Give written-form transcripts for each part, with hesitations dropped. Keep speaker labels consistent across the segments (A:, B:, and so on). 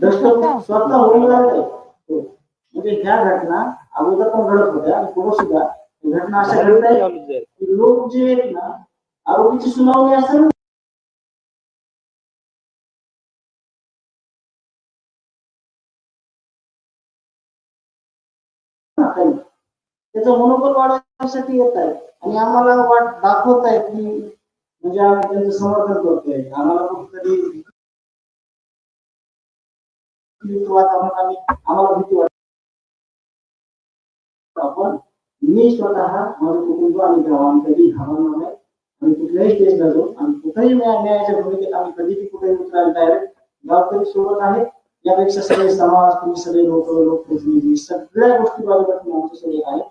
A: स्वतः होऊन राहिले. म्हणजे ह्या घटना अगोदर पण घडत होत्या आणि पुढे सुद्धा घटना अशा घडत आहेत की लोक जे आहेत ना, आरोपीची सुनावणी असेल त्याचं मनोबल वाढवण्यासाठी येत आहे आणि आम्हाला दाखवत आहेत की म्हणजे आम्ही त्यांचं समर्थन करतोय. आम्हाला कुठेतरी आम्हाला भीती वाटते. आपण मी स्वतः माझं कुटुंब आणि गाव कधी घाबरणार नाही आणि कुठल्याही स्टेजला जाऊ आणि कुठेही न्यायाच्या भूमिकेत आम्ही कधीही कुठेही उतरायला तयार. गावकरी सोबत आहे. यापेक्षा सगळे समाज, तुम्ही सगळे लोकप्रतिनिधी सगळ्या गोष्टी बाजूला आमच्यासोबत आहे.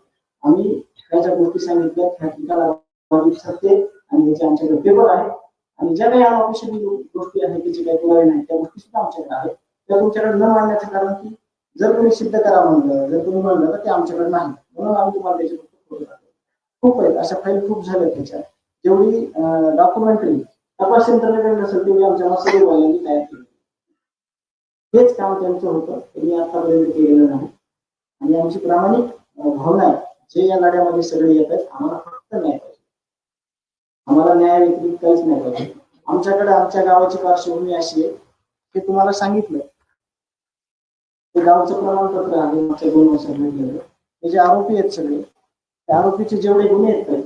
A: आम्ही त्याच्या गोष्टी सांगितल्या त्या ठिकाणी सत्य आणि त्याचे आमच्याकडे पेपर आहे आणि ज्या काही अनऑफिशियल गोष्टी आहेत त्याचे काही पुरावे नाही त्या गोष्टी सुद्धा आमच्याकडे आहेत. त्या तुमच्याकडे न मांडण्याचं कारण की जर तुम्ही सिद्ध करा म्हणलं, जर तुम्ही म्हणलं तर ते आमच्याकडे नाही, म्हणून आम्ही तुम्हाला त्याची खूप आहेत अशा फाईल खूप झाल्या. त्याच्या जेवढी डॉक्युमेंटरी तपास यंत्रणेकडे नसेल तेवढी आमच्या मसुदेवाल्यांनी तयार केली. हेच काम त्यांचं होतं, त्यांनी आतापर्यंत केलेलं नाही आणि आमची प्रामाणिक भावना आहे जे या लढ्यामध्ये सगळे येत आहेत आम्हाला फक्त न्याय पाहिजे. आम्हाला न्याय व्यतिरिक्त काहीच नाही पाहिजे. आमच्याकडे आमच्या गावाची पार्श्वभूमी अशी आहे की तुम्हाला सांगितलं ते गावचं प्रमाणपत्र आहे मागच्या 2 वर्षात भेटलेलं. ते जे आरोपी आहेत सगळे त्या आरोपीचे जेवढे गुन्हे आहेत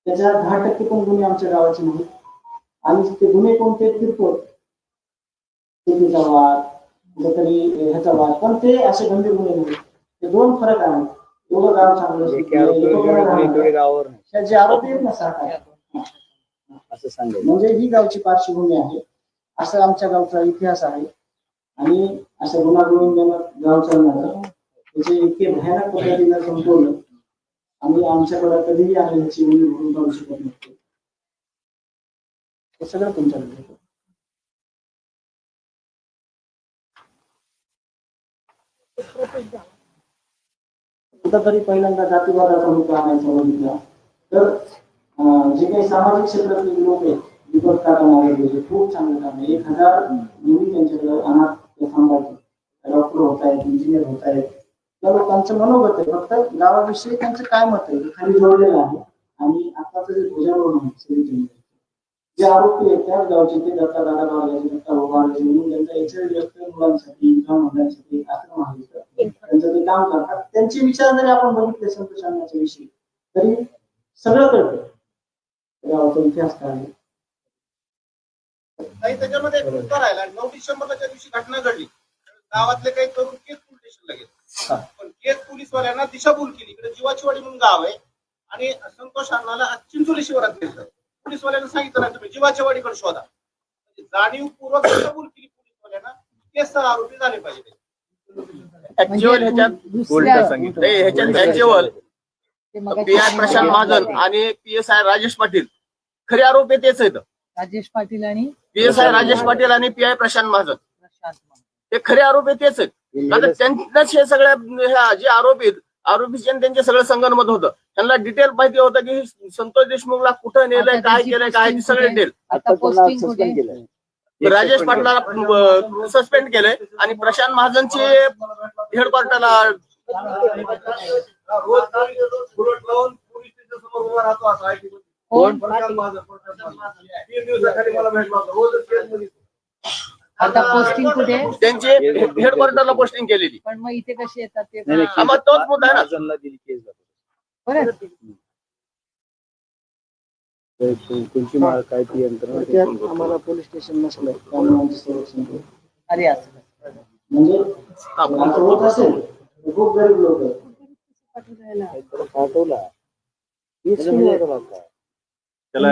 A: त्याच्या 10% पण गुन्हे आमच्या गावाचे नाहीत आणि ते गुन्हे कोणते किरकोळ शेतीचा वाद कुठेतरी ह्याचा वाद पण ते असे गंभीर गुन्हे नाही. ते 2 फरक आहेत. एवढं गाव चांगलं जे आरोपी आहेत ना सरकार असं सांगेल म्हणजे ही गावची पार्श्वभूमी आहे. असं आमच्या गावचा इतिहास आहे आणि असं गुन्हा गाव चालणार त्याचे इतके भयानक पद्धतीनं संपवलं आम्ही आमच्याकडे कधीही आम्ही ह्याची उणीव भरून काढू शकत नसतो. हे सगळं तुमच्याकडे कुठंतरी पहिल्यांदा जातीवादाचा मुद्दा आणायचा बघितला तर जे काही सामाजिक क्षेत्रातले लोक आहेत विपद काढणारे खूप चांगलं काम आहे. 1000 मुली त्यांच्याकडे अनाथ सांभाळतात. डॉक्टर होत आहेत, इंजिनियर होत आहेत. त्या लोकांचं मनोगत आहे. फक्त गावाविषयी त्यांचं काय मत आहे हे खाली जोडलेलं आहे आणि आताचं जे ध्वजारोहण आहे जे आरोपी आहेत त्याच गावचे ते दत्ता दादा बाळगाचे दत्ता उभारले म्हणून त्यांचा याच्या मुलांसाठी मुलांसाठी आश्रम आहे त्यांचं ते काम करतात. त्यांचे विचार जरी आपण बघितले संतोष अण्णाच्या विषयी तरी सगळं कळतं गावाचा इतिहास काय आहे.
B: त्याच्यामध्ये राहिला 9 डिसेंबरला ज्या दिवशी घटना घडली गावातले काही तरुण केस पोलीस स्टेशनला गेले पण केस पोलीसवाल्यांना दिशाभूल केली. इकडे जीवाचीवाडी म्हणून गाव आहे आणि संतोष अण्णाला चिंचोली शिवारात घेतलं. पोलीसवाल्यांना सांगितलं नाही तुम्ही जीवाचीवाडीकडे शोधा. जाणीवपूर्वक दिशाभूल केली पोलीसवाल्यांना. केस आरोपी झाले पाहिजे.
C: ऍक्च्युअल ह्याच्यात उलट सांगितलं. ह्याच्यात ऍक्च्युअल पीआय प्रशांत महाजन आणि पीएसआय राजेश पाटील खरे आरोपी तेच आहेत.
D: राजेश पाटील आणि
C: पीएसआय राजेश पाटील आणि पीआय प्रशांत महाजन हे खरे आरोपी तेच आहेत. आता त्यांनाच हे सगळ्या जे आरोपी त्यांचे सगळं संगनमत होतं. त्यांना डिटेल माहिती होतं की संतोष देशमुखला कुठं नेलंय काय केलंय काय सगळे डिटेल. राजेश पाटलाला सस्पेंड केलंय आणि प्रशांत महाजनची हेडक्वार्टरला
D: आता पोस्टिंग कुठे
C: त्यांची हेडक्वार्टरला पोस्टिंग केलेली.
D: पण मग इथे कशी येतात ते
C: मग तोच मुद्दा आहे ना.
A: तुमची काय ती यंत्रणा आम्हाला पोलीस स्टेशन नसलं त्यामुळे आमचं संरक्षण केलं.
D: अरे असं
A: म्हणजे आमचं होत असेल खूप गरीब लोक पाठवला
E: त्याला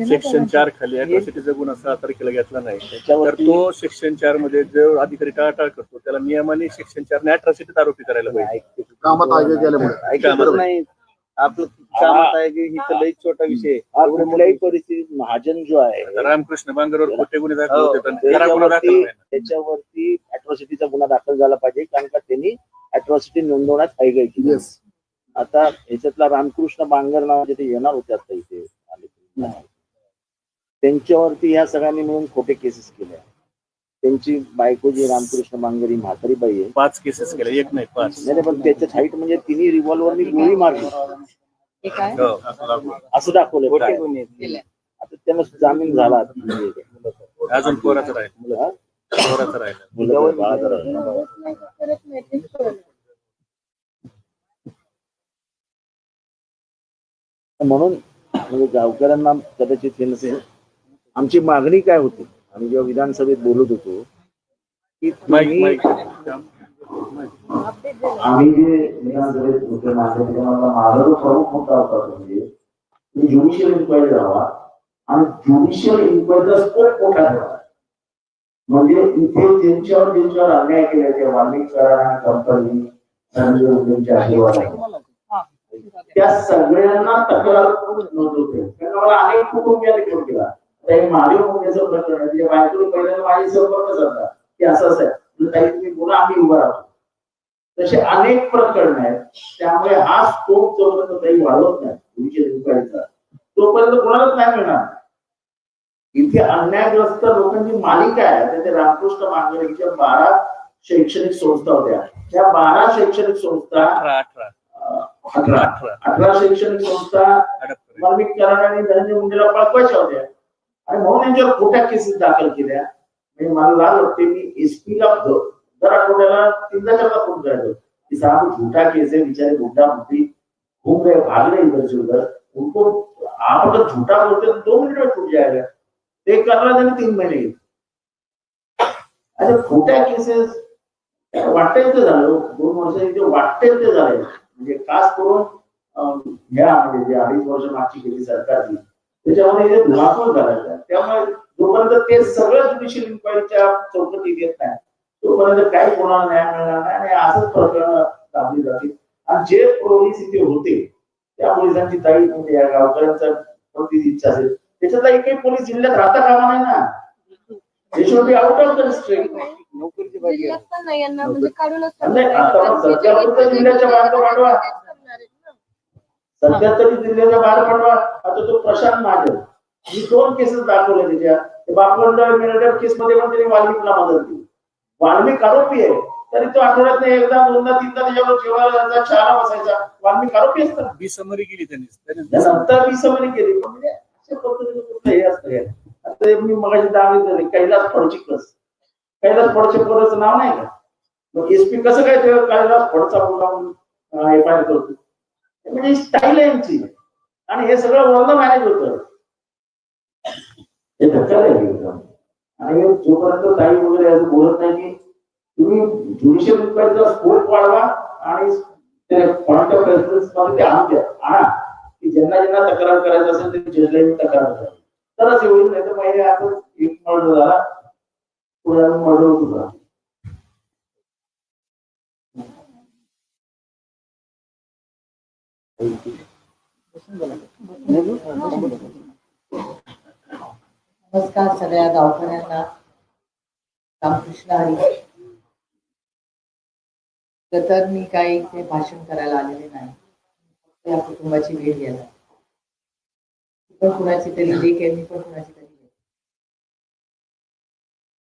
E: सेक्शन 4 खाली अॅट्रॉसिटीचा गुन्हा 6 तारखेला घेतला नाही. त्याच्यावर तो सेक्शन 4 मध्ये जो अधिकारी टाळाटाळ करतो त्याला नियमाने सेक्शन 4 ने अॅट्रॉसिटीत आरोपी करायला पाहिजे.
A: कामात नाही आपलं कामात आहे की ही लई छोटा विषय. कुठल्याही परिस्थितीत महाजन जो आहे
E: रामकृष्ण बांगरवर खोटे गुन्हे दाखल होते
A: त्याच्यावरती अॅट्रॉसिटीचा गुन्हा दाखल झाला पाहिजे कारण का त्यांनी अॅट्रॉसिटी नोंदवण्यात हयगय केली. आता ह्याच्यातला रामकृष्ण बांगर नावाचे ते येणार होते आता इथे आले त्यांच्यावरती या सगळ्यांनी मिळून खोटे केसेस केल्या.
F: त्यांची बायको जी रामकृष्ण मांगरी म्हातारी बाई आहे,
E: 5 केसेस केल्या, एक नाही 5.
F: नाही पण त्याच्या साईट म्हणजे तिने रिव्हॉल्वरनी गोळी मारली
D: हे काय
F: असं दाखवलं. काय
D: केलंय?
F: आता त्यांना जामीन झाला,
E: अजून पोराचं राहिलं,
F: हा?
E: पोराचं राहिलं.
F: मुलावर बाळाचा राहिला. म्हणून म्हणजे गावकऱ्यांना कदाचित हे नसेल. आमची मागणी काय होती, आम्ही जेव्हा विधानसभेत बोलत होतो की आम्ही जे विधानसभेत होते माझा जो प्रमुख मुद्दा होता म्हणजे ज्युडिशियल इन्क्वायरी व्हावा आणि ज्युडिशियल इन्क्वायरीचा स्कोप मोठा ठेवा. म्हणजे इथे ज्यांच्यावर अन्याय केला त्या वाल्मिक कंपनी संजय आशीर्वाद त्या सगळ्यांना तक्रार नोंदवते. त्यांना मला अनेक कुटुंबियांनी फोन केला, महादेव मुंडेचं प्रकरण आहे, तिच्या बायकोला पहिल्यांदा माझी संपर्क साधला की असं आहे, काही तुम्ही गुन्हा आम्ही उभा राहतो. तसे अनेक प्रकरण आहेत. त्यामुळे हा स्कोप जोपर्यंत काही वाढवत नाही ज्युडिशियल इन्क्वायरीचा तोपर्यंत कोणालाच नाही मिळणार. इथे अन्यायग्रस्त लोकांची मालिका आहे. ते रामकृष्ण मांगरेच्या 12 शैक्षणिक संस्था होत्या. त्या 12 शैक्षणिक संस्था 18 शैक्षणिक संस्था वाल्मिक कराड आणि धनंजय मुंडेला पळवायच्या होत्या आणि म्हणून त्यांच्यावर खोट्या केसेस दाखल केल्या. म्हणजे मला लाज वाटते, मी एसपीला दर आठवड्याला 3-4 फोन करायचो की साहब झूठा केस है, बेचारे बुड्ढा बुद्धि घूम गए, भाग रहे इधर से उधर, उनको आप अगर झूठा बोलते तो 2 मिनट में छूट जाएगा. ते करला त्यांनी 3 महिने घेतले. अशा खोट्या केसेस वाटते ते झालं 2 वर्ष इथे वाटते ते झाले. म्हणजे खास करून ह्या म्हणजे जे 2.5 वर्ष मागची केली सरकारची त्याच्यामध्ये धुमाकूळ करायचा. त्यामुळे जोपर्यंत ते सगळं ज्युडिशियल इन्क्वायरीच्या चौकटीत येत नाही तोपर्यंत काही कोणाला न्याय मिळणार नाही आणि असंच प्रकरण दाबली जातील. आणि जे पोलीस इथे होते त्या पोलिसांची ताई म्हणजे या गावकऱ्यांचा कोणती इच्छा असेल त्याच्यात एकही पोलीस जिल्ह्यात राहता कामा नाही ना. देशोटी आउट ऑफ द डिस्ट्रिक्ट नोकरीची बाकी जिल्ह्याच्या बाहेर पाठवा, सध्या तरी जिल्ह्याच्या बाहेर पाठवा. आता तो प्रशांत महाजन मी 2 केसेस दाखवले त्याच्या बापवंत मिरडर केस मध्ये पण त्यांनी वाल्मिकला मदत केली. वाल्मिक आरोपी आहे तरी तो आठवड्यात एकदा 2दा 3दा त्याच्यावर जेवायला चहाला बसायचा. वाल्मिक आरोपी असतात.
E: बिसमरी केली त्यांनी,
F: नंतर बिसमरी केली. म्हणजे अशा पद्धतीने कुठलं हे असतं. आता मी मगाशी दावे झाले कैलास फडचिकस, कैलास फडचिकरचं नाव नाही का, मग एसपी कसं काय ते कैलास फडचा बोलावून एफआयआर करतो. म्हणजे स्टाईल आहे यांची आणि हे सगळं वर्ण मॅनेज होतं. हे धक्का आहे. आणि जोपर्यंत काही वगैरे असं बोलत नाही की तुम्ही ज्युडिशियल इन्क्वायरीचा स्कोप वाढवा आणि ते पॉइंट ऑफ रेफरन्स मध्ये ते आणून द्या. आणा की ज्यांना तक्रार करायचं असेल ते जजला तक्रार करा तरच होईल. नाही तर पहिले आता एक मर्डर झाला पुढे मर्डर होत होता.
D: नमस्कार सगळ्या गावकऱ्यांना. रामकृष्ण हरी. तर मी काही इथे भाषण करायला आलेले नाही, या कुटुंबाची भेट घ्यायला. पण कुणाची तरी लेख आहे, मी पण कुणाची तरी लेख.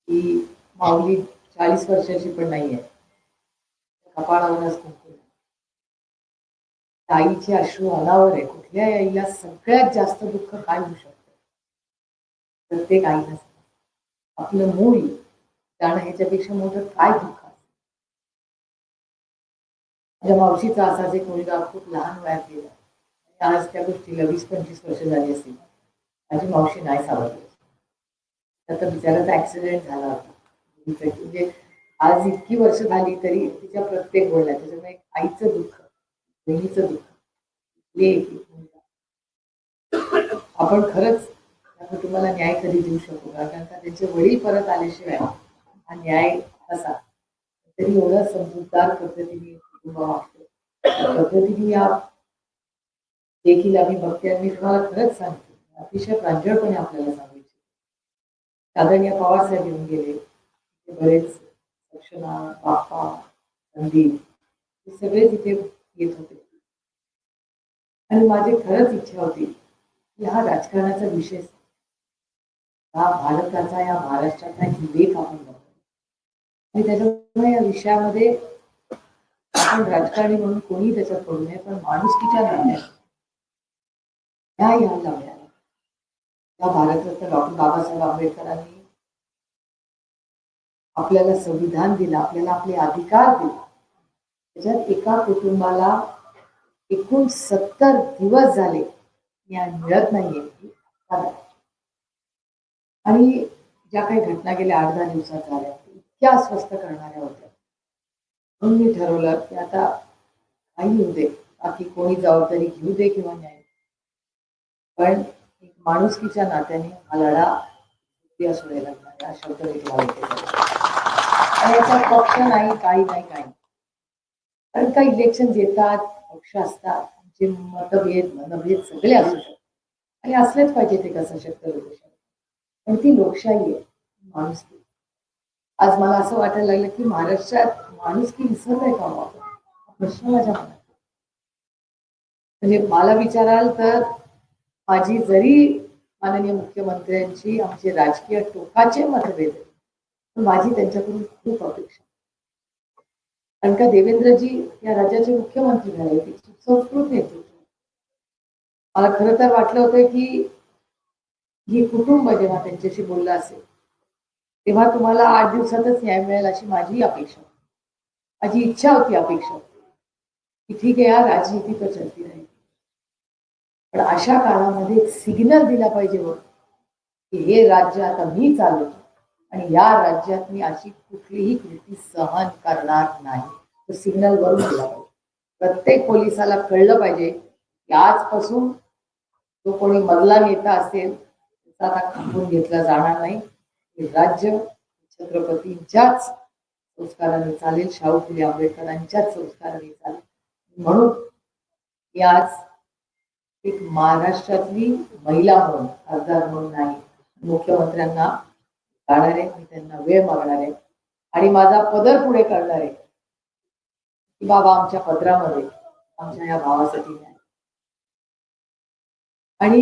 D: ही माऊली 40 वर्षाची पण नाही आहे. कपाळावरच कुंकू. आईचे अश्रू अनावर आहे. कुठल्या आईला सगळ्यात जास्त दुःख काय होऊ शकतं? प्रत्येक आईला आपलं मूल जाणं ह्याच्यापेक्षा मोठं काय दुःख असतं. माझ्या मावशीचा असाच एक मुलगा खूप लहान वयात गेला. आज त्या गोष्टीला 20-25 वर्ष झाली असतील. माझी मावशी नाही सावरली. आता बिचाराचा ऍक्सिडेंट झाला होता. म्हणजे आज इतकी वर्ष झाली तरी तिच्या प्रत्येक बोलण्यात त्याच्यामुळे आईचं दुःख, बहिणीचं दुःख, आपण खरंच त्या कुटुंबाला न्याय कधी देऊ शकू का? कारण का त्यांचे वडील परत आल्याशिवाय हा न्याय कसा? तरी एवढा समजूतदार पद्धतीने कुटुंब वागतो. पद्धतीने या देखील आम्ही बघते. आणि मी तुम्हाला खरंच सांगते, अतिशय प्रांजळपणे आपल्याला सांगायचे. आदरणीय पवार साहेब येऊन गेले. बरेच सक्षणा, बाप्पा, संदीप हे सगळे तिथे येत होते. आणि माझी खरंच इच्छा होती की हा राजकारणाचा विषय, हा भारताचा, या महाराष्ट्राचा विवेक आपण बघतो. आणि त्याच्यामुळे या विषयामध्ये आपण राजकारणी म्हणून कोणी त्याच्यात पडू नये, पण माणुसकीच्या नात्याने या लावल्या या भारतरत्न डॉक्टर बाबासाहेब आंबेडकरांनी आपल्याला संविधान दिलं, आपल्याला आपले अधिकार दिले. त्याच्यात एका कुटुंबाला एकूण 70 दिवस झाले न्याय मिळत नाहीये. आणि ज्या काही घटना गेल्या 8-10 दिवसात झाल्या इतक्या अस्वस्थ करणाऱ्या होत्या. म्हणून मी ठरवलं की आता काही होऊ दे, बाकी कोणी जबाबदारी घेऊ दे किंवा नाही, पण एक माणुसकीच्या नात्याने हा लढा सोडायला लागणार हा शब्द आणि याचा पक्ष नाही, काही नाही, काही नाही. कारण काही इलेक्शन येतात, पक्ष असतात, जे मनभेद सगळे असू शकतात आणि असलेच पाहिजे ते कसं शक्य लोकशाही. पण ती लोकशाही आहे, माणुसकी. आज मला असं वाटायला लागलं की महाराष्ट्रात माणुसकी विसरलाय का आपण? प्रश्न माझ्या मनात. म्हणजे मला विचाराल तर माझी जरी माननीय मुख्यमंत्र्यांची आमचे राजकीय टोकाचे मतभेद आहेत, पण माझी त्यांच्याकडून खूप अपेक्षा. कारण का देवेंद्रजी या राज्याचे मुख्यमंत्री झाले, संस्कृत नेतृत्व. मला खरं तर वाटलं होतं की हे कुटुंब जेव्हा त्यांच्याशी बोललं असेल तेव्हा तुम्हाला 8 दिवसातच न्याय मिळेल अशी माझी अपेक्षा होती, माझी इच्छा होती, अपेक्षा होती की ठीक आहे, या राजनीती तर चलती राहील, पण अशा काळामध्ये एक सिग्नल दिला पाहिजे बघ की हे राज्य आता मी चालवतो आणि या राज्यात मी अशी कुठलीही कृती सहन करणार नाही. तो सिग्नल वरून दिला पाहिजे. प्रत्येक पोलिसाला कळलं पाहिजे की आजपासून जो कोणी मधला नेता असेल त्याचा आता खांबून घेतला जाणार नाही. हे राज्य छत्रपतींच्याच संस्काराने चालेल, शाहू फुले आंबेडकरांच्याच संस्काराने चालेल. म्हणून ही आज एक महाराष्ट्रातली महिला म्हणून, खासदार म्हणून नाही, मुख्यमंत्र्यांना जाणार आहे, मी त्यांना वेळ मागणार आहे आणि माझा पदर पुढे करणार आहे की बाबा आमच्या पदरामध्ये आमच्या या भावासाठी न्याय. आणि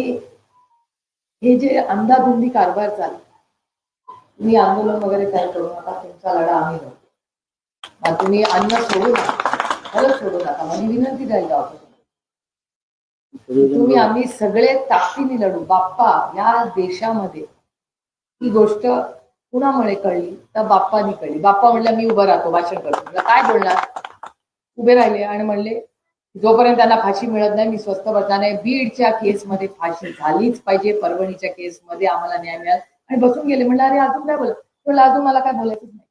D: हे जे अंधाधुंदी कारभार चालू, तुम्ही आंदोलन वगैरे काय करू नका, तुमचा लढा आम्ही लढू. मग तुम्ही अन्न सोडू नका, खरंच सोडू नका, माझी विनंती राहील गावचं. तुम्ही आम्ही सगळे ताकदीने लढू. बाप्पा या देशामध्ये ही गोष्ट कुणामुळे कळली तर बाप्पानी कळली. बाप्पा म्हणला मी उभं राहतो, भाषण करतो. काय बोलणार? उभे राहिले आणि म्हणले जोपर्यंत त्यांना फाशी मिळत नाही मी स्वस्थ बसणार नाही. बीडच्या केसमध्ये फाशी झालीच पाहिजे, परभणीच्या केसमध्ये आम्हाला न्याय मिळाला आणि बसून गेले. म्हणलं अरे अजून काय बोलत? म्हणलं अजून मला काय बोलायचंच नाही,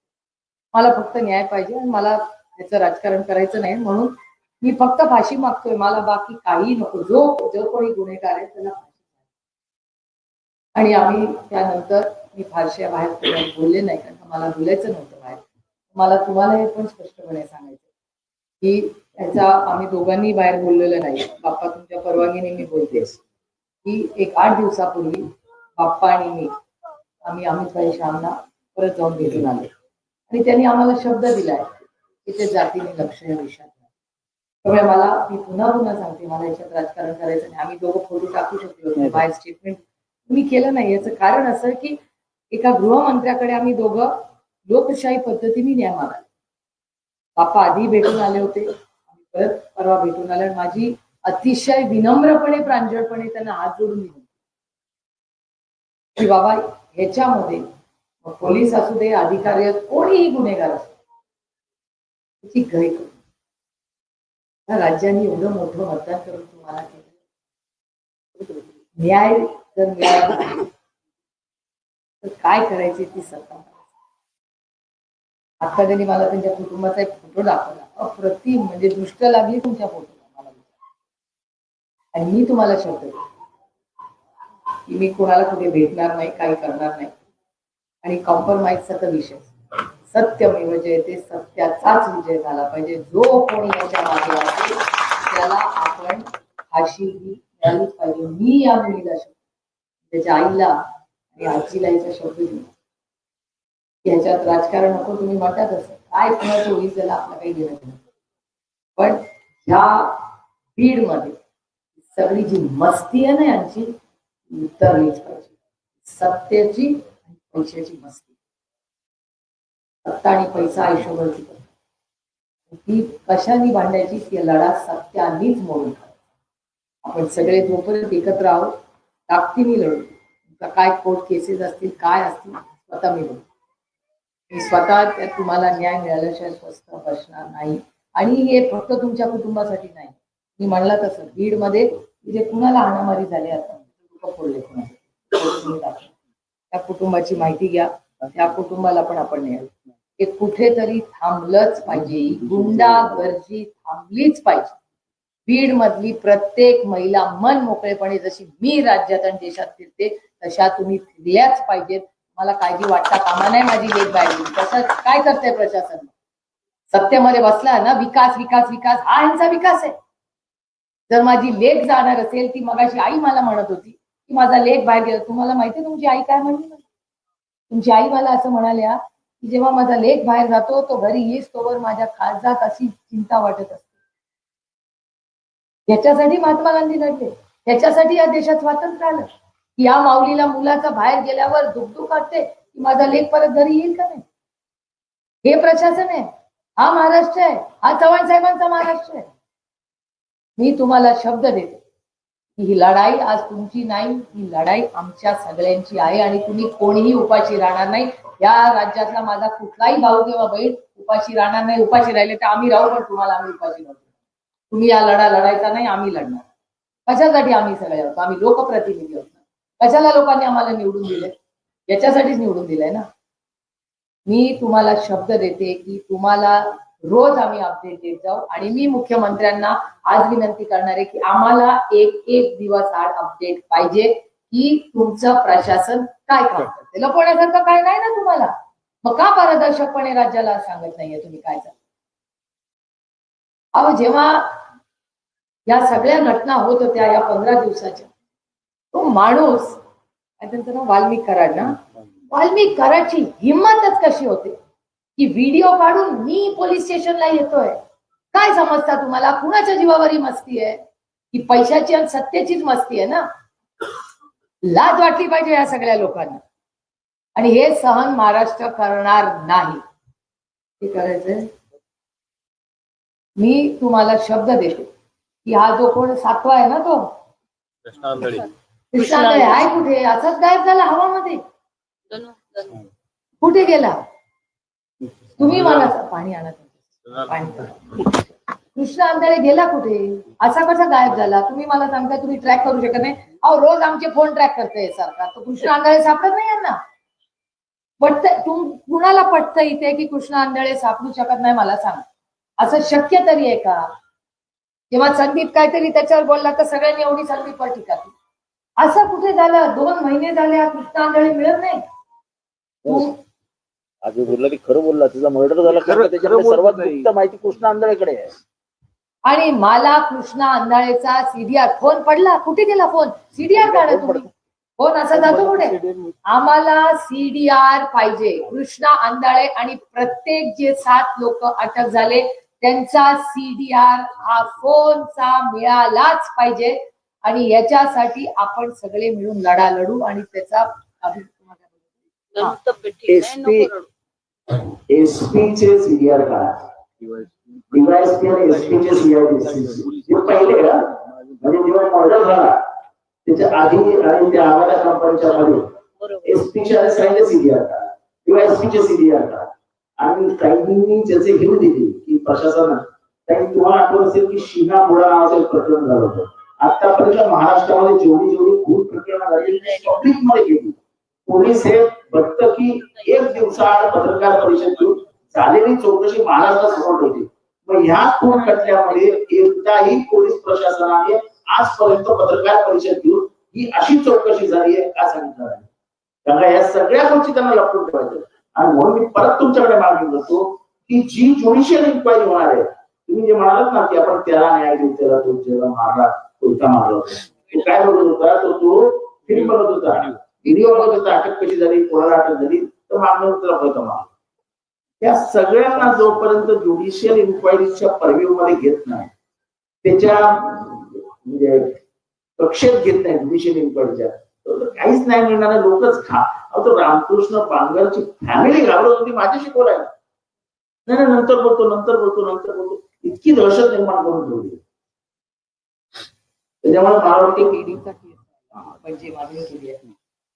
D: मला फक्त न्याय पाहिजे आणि मला त्याचं राजकारण करायचं नाही, म्हणून मी फक्त फाशी मागतोय, मला बाकी काही नको. जो कोणी गुन्हेगार आहे त्याला फाशी. आणि आम्ही त्यानंतर मी फारशा बाहेर बोलले नाही, कारण मला बोलायचं नव्हतं बाहेर. मला तुम्हाला हे पण स्पष्टपणे सांगायचं की त्याचा आम्ही दोघांनी बाहेर बोललेलं नाही. बाप्पा तुमच्या परवानगीने मी बोलतेस की एक 8 दिवसापूर्वी बाप्पा आणि मी आम्ही अमितभाई शाहना परत जाऊन भेटून आलो आणि त्यांनी आम्हाला शब्द दिलाय की ते जातीने लक्ष या विषयात. त्यामुळे मला मी पुन्हा सांगते, मला याच्यात राजकारण करायचं नाही. आम्ही दोघं फोटो टाकू शकलो बाहेर, स्टेटमेंट मी केलं नाही. याचं कारण असं की एका गृहमंत्र्याकडे आम्ही दोघं लोकशाही पद्धतीने न्याय मागायला. बाप्पा आधी भेटून आले होते, परत परवा भेटून आले. माझी अतिशय विनम्रपणे, प्रांजळपणे त्यांना हात जोडून दिले की बाबा ह्याच्यामध्ये पोलीस असू दे, अधिकारी कोणीही गुन्हेगार असो, त्याची गय करू. या राज्याने एवढं मोठं मतदान करून तुम्हाला केलं, न्याय जर मिळाला नाही तर काय करायची ती सत्ता. आता त्यांनी मला त्यांच्या कुटुंबाचा एक फोटो दाखवला, अप्रतिम, म्हणजे दृष्ट लागली तुमच्या फोटोला मला. आणि मी तुम्हाला शब्द देतो की मी कोणाला कुठे भेटणार नाही, काही करणार नाही. आणि कॉम्प्रोमाइजचा तर विषय, सत्यमेव जयते, सत्याचाच विजय झाला पाहिजे. जो कोणी याच्या मागे असेल त्याला आपण फाशी द्यायलाच पाहिजे. मी या मुलीला शब्द, त्याच्या आईला आणि आजीला याचा शब्द दिला, ह्याच्यात राजकारण नको. तुम्ही म्हणतात असं काय कोणाचं होईल त्याला आपला काही घेणं नाही, पण ह्या बीडमध्ये सगळी जी मस्ती आहे ना यांची उतरलीच पाहिजे. सत्तेची आणि पैशाची मस्ती. सत्ता आणि पैसा आयुष्यभर टिकत. ती कशाने भांडायची, ती लढा सत्यानीच मोडून काढायचा. आपण सगळे जोपर्यंत एकत्र आहोत ताकदीने लढू. काय कोर्ट केसेस असतील काय असतील स्वतः मी बघू. मी स्वतः त्यात तुम्हाला न्याय मिळाल्याशिवाय स्वस्थ बसणार नाही. आणि हे फक्त तुमच्या कुटुंबासाठी नाही. मी म्हणला तसं बीडमध्ये जे कुणाला हाणामारी झाली आता फोडले त्या कुटुंबाची माहिती घ्या. त्या कुटुंबाला पण आपण न्याय हे कुठेतरी थांबलंच पाहिजे. गुंडागर्दी थांबलीच पाहिजे. बीड मधली प्रत्येक महिला मन मोकळेपणे जशी मी राज्यात आणि देशात फिरते तशा तुम्ही फिरल्याच पाहिजेत. मला काळजी वाटता कामा नाही माझी लेख बाहेर. तसं काय करते प्रशासन? सत्तेमध्ये बसला ना, विकास विकास विकास हा यांचा विकास आहे. जर माझी लेख जाणार असेल, ती मगाशी आई मला म्हणत होती की माझा लेख बाहेर गेला. तुम्हाला माहिती आहे तुमची आई काय म्हणली? तुमची आई मला असं म्हणाल्या की जेव्हा माझा लेख बाहेर जातो तो घरी येईस तोवर माझ्या काळजात अशी चिंता वाटत असते. याच्यासाठी महात्मा गांधी लढले. त्याच्यासाठी या देशात स्वातंत्र्य आलं की या माऊलीला मुलाचा बाहेर गेल्यावर दुखदुख वाटते की माझा लेख परत घरी येईल का नाही. हे प्रशासन आहे. हा महाराष्ट्र आहे. हा चव्हाण साहेबांचा महाराष्ट्र आहे. मी तुम्हाला शब्द देते की ही लढाई आज तुमची नाही, ही लढाई आमच्या सगळ्यांची आहे. आणि तुम्ही कोणीही उपाशी राहणार नाही. या राज्यातला माझा कुठलाही भाऊ किंवा बहीण उपाशी राहणार नाही. उपाशी राहिले तर आम्ही राहू, पण तुम्हाला आम्ही उपाशी राहतो. तुम्ही या लढा लढायचा नाही, आम्ही लढणार. कशासाठी आम्ही सगळे होतो? आम्ही लोकप्रतिनिधी होतो. कशाला लोकांनी आम्हाला निवडून दिले? याच्यासाठीच निवडून दिलंय ना. मी तुम्हाला शब्द देते की तुम्हाला रोज आम्ही अपडेट देत जाऊ. आणि मी मुख्यमंत्र्यांना आज विनंती करणार आहे की आम्हाला एक दिवस आड अपडेट पाहिजे की तुमचं प्रशासन काय काम करते. लपवण्यासारखं काय नाही ना तुम्हाला. मग का पारदर्शकपणे राज्याला सांगत नाहीये तुम्ही काय चालतं? अहो जेव्हा या सगळ्या घटना होत होत्या या 15 दिवसाच्या, तो माणूस त्यांचं नाव वाल्मिक कराड ना, वाल्मिक कराडची हिंमतच कशी होते की व्हिडिओ काढून मी पोलीस स्टेशनला येतोय. काय समजता तुम्हाला? कुणाच्या जीवावरही मस्ती आहे की पैशाची आणि सत्तेचीच मस्ती आहे ना. लाज वाटली पाहिजे या सगळ्या लोकांना. आणि हे सहन महाराष्ट्र करणार नाही. हे करायचंय. मी तुम्हाला शब्द देते की हा जो कोण 7वा आहे ना तो कृष्णा आंधळे आहे कुठे? असाच गायब झाला हवामध्ये. कुठे गेला? तुम्ही मला पाणी आणा. कृष्णा आंधळे गेला कुठे? असा कसा गायब झाला? तुम्ही मला सांगता तुम्ही ट्रॅक करू शकत नाही. अहो रोज आमचे फोन ट्रॅक करते सरकार. तो कृष्णा आंधळे सापडत नाही यांना. पटत कुणाला पटतं इथे की कृष्णा आंधळे सापडू शकत नाही? मला सांग. असं शक्य तरी आहे का? जेव्हा संदीप काहीतरी त्याच्यावर बोलला तर सगळ्यांनी एवढी संदीपवर टीका केली. असं कुठे झालं? 2 महिने झाले हा कृष्णा आंधळे मिळत नाही.
F: आज बोलला की खरं बोलला. तुझा मर्डर झाला. त्याच्याकडे सर्वात गुप्त माहिती कृष्णा आंधळेकडे आहे.
D: आणि मला कृष्णा आंधळेचा सीडीआर फोन पडला. कुठे गेला फोन? सीडीआर काढा तुम्ही. फोन असा जातो कुठे? आम्हाला सीडीआर पाहिजे. कृष्णा आंधळे आणि प्रत्येक जे 7 लोक अटक झाले त्यांचा सीडीआर हा फोनचा मिळालाच पाहिजे. आणि याच्यासाठी आपण सगळे मिळून लढा लढू. आणि त्याचा
F: एसपीचे सीडीआर काढा. डीवायएसपी आणि एसपीचे सीडीआर पहिले का? म्हणजे जेव्हा मर्डर झाला त्याच्या आधी आणि त्या आवाजा कंपनीच्या मध्ये एसपीचे आणि साईडचे सीडीआर काढा, डीवायएसपीचे सीडीआर काढा. आणि काहींनी ज्याचे घेऊन दिली की प्रशासनानं, काही तुम्हाला आठवत असेल की शिना मुळा नावाचं एक प्रकरण झालं होतं. आतापर्यंत महाराष्ट्रामध्ये जेवढी खून प्रकरणं झाली पब्लिक मध्ये गेली. पोलीस हे बघतं की 1 दिवसाआड पत्रकार परिषद घेऊन झालेली चौकशी महाराष्ट्रासमोर होती. मग ह्या खून खटल्यामध्ये एकदाही पोलीस प्रशासनाने आजपर्यंत पत्रकार परिषद घेऊन ही अशी चौकशी झाली आहे का सांगितलं नाही. कारण या सगळ्या गोष्टी त्यांना लपवून ठेवायच्या. आणि म्हणून मी परत तुमच्याकडे मागणी करतो की जी ज्युडिशियल इन्क्वायरी होणार आहे, तुम्ही जे म्हणालात ना की आपण त्याला न्याय देऊ, त्याला तो जेव्हा मारला कोणता मारला होता, तो काय बोलत होता, तो फिल्म बनवत होता, व्हिडिओ बनवत होता, अटक कशी झाली, कोणाला अटक झाली, तर मागणं त्याला होता मारला. या सगळ्यांना जोपर्यंत ज्युडिशियल इन्क्वायरीच्या परव्ह्यू मध्ये घेत नाही, त्याच्या म्हणजे कक्षेत घेत नाही ज्युडिशियल इन्क्वायरीच्या, काहीच नाही मिळणार. लोकच खा. तो रामकृष्ण पांगरची फॅमिली घाबरत होती माझ्याशी बोलायला. नाही नंतर बोलतो इतकी दहशत निर्माण करून ठेवली. त्याच्यामुळे मला वाटते
D: ईडीचा केस आपण जी मागणी केली आहे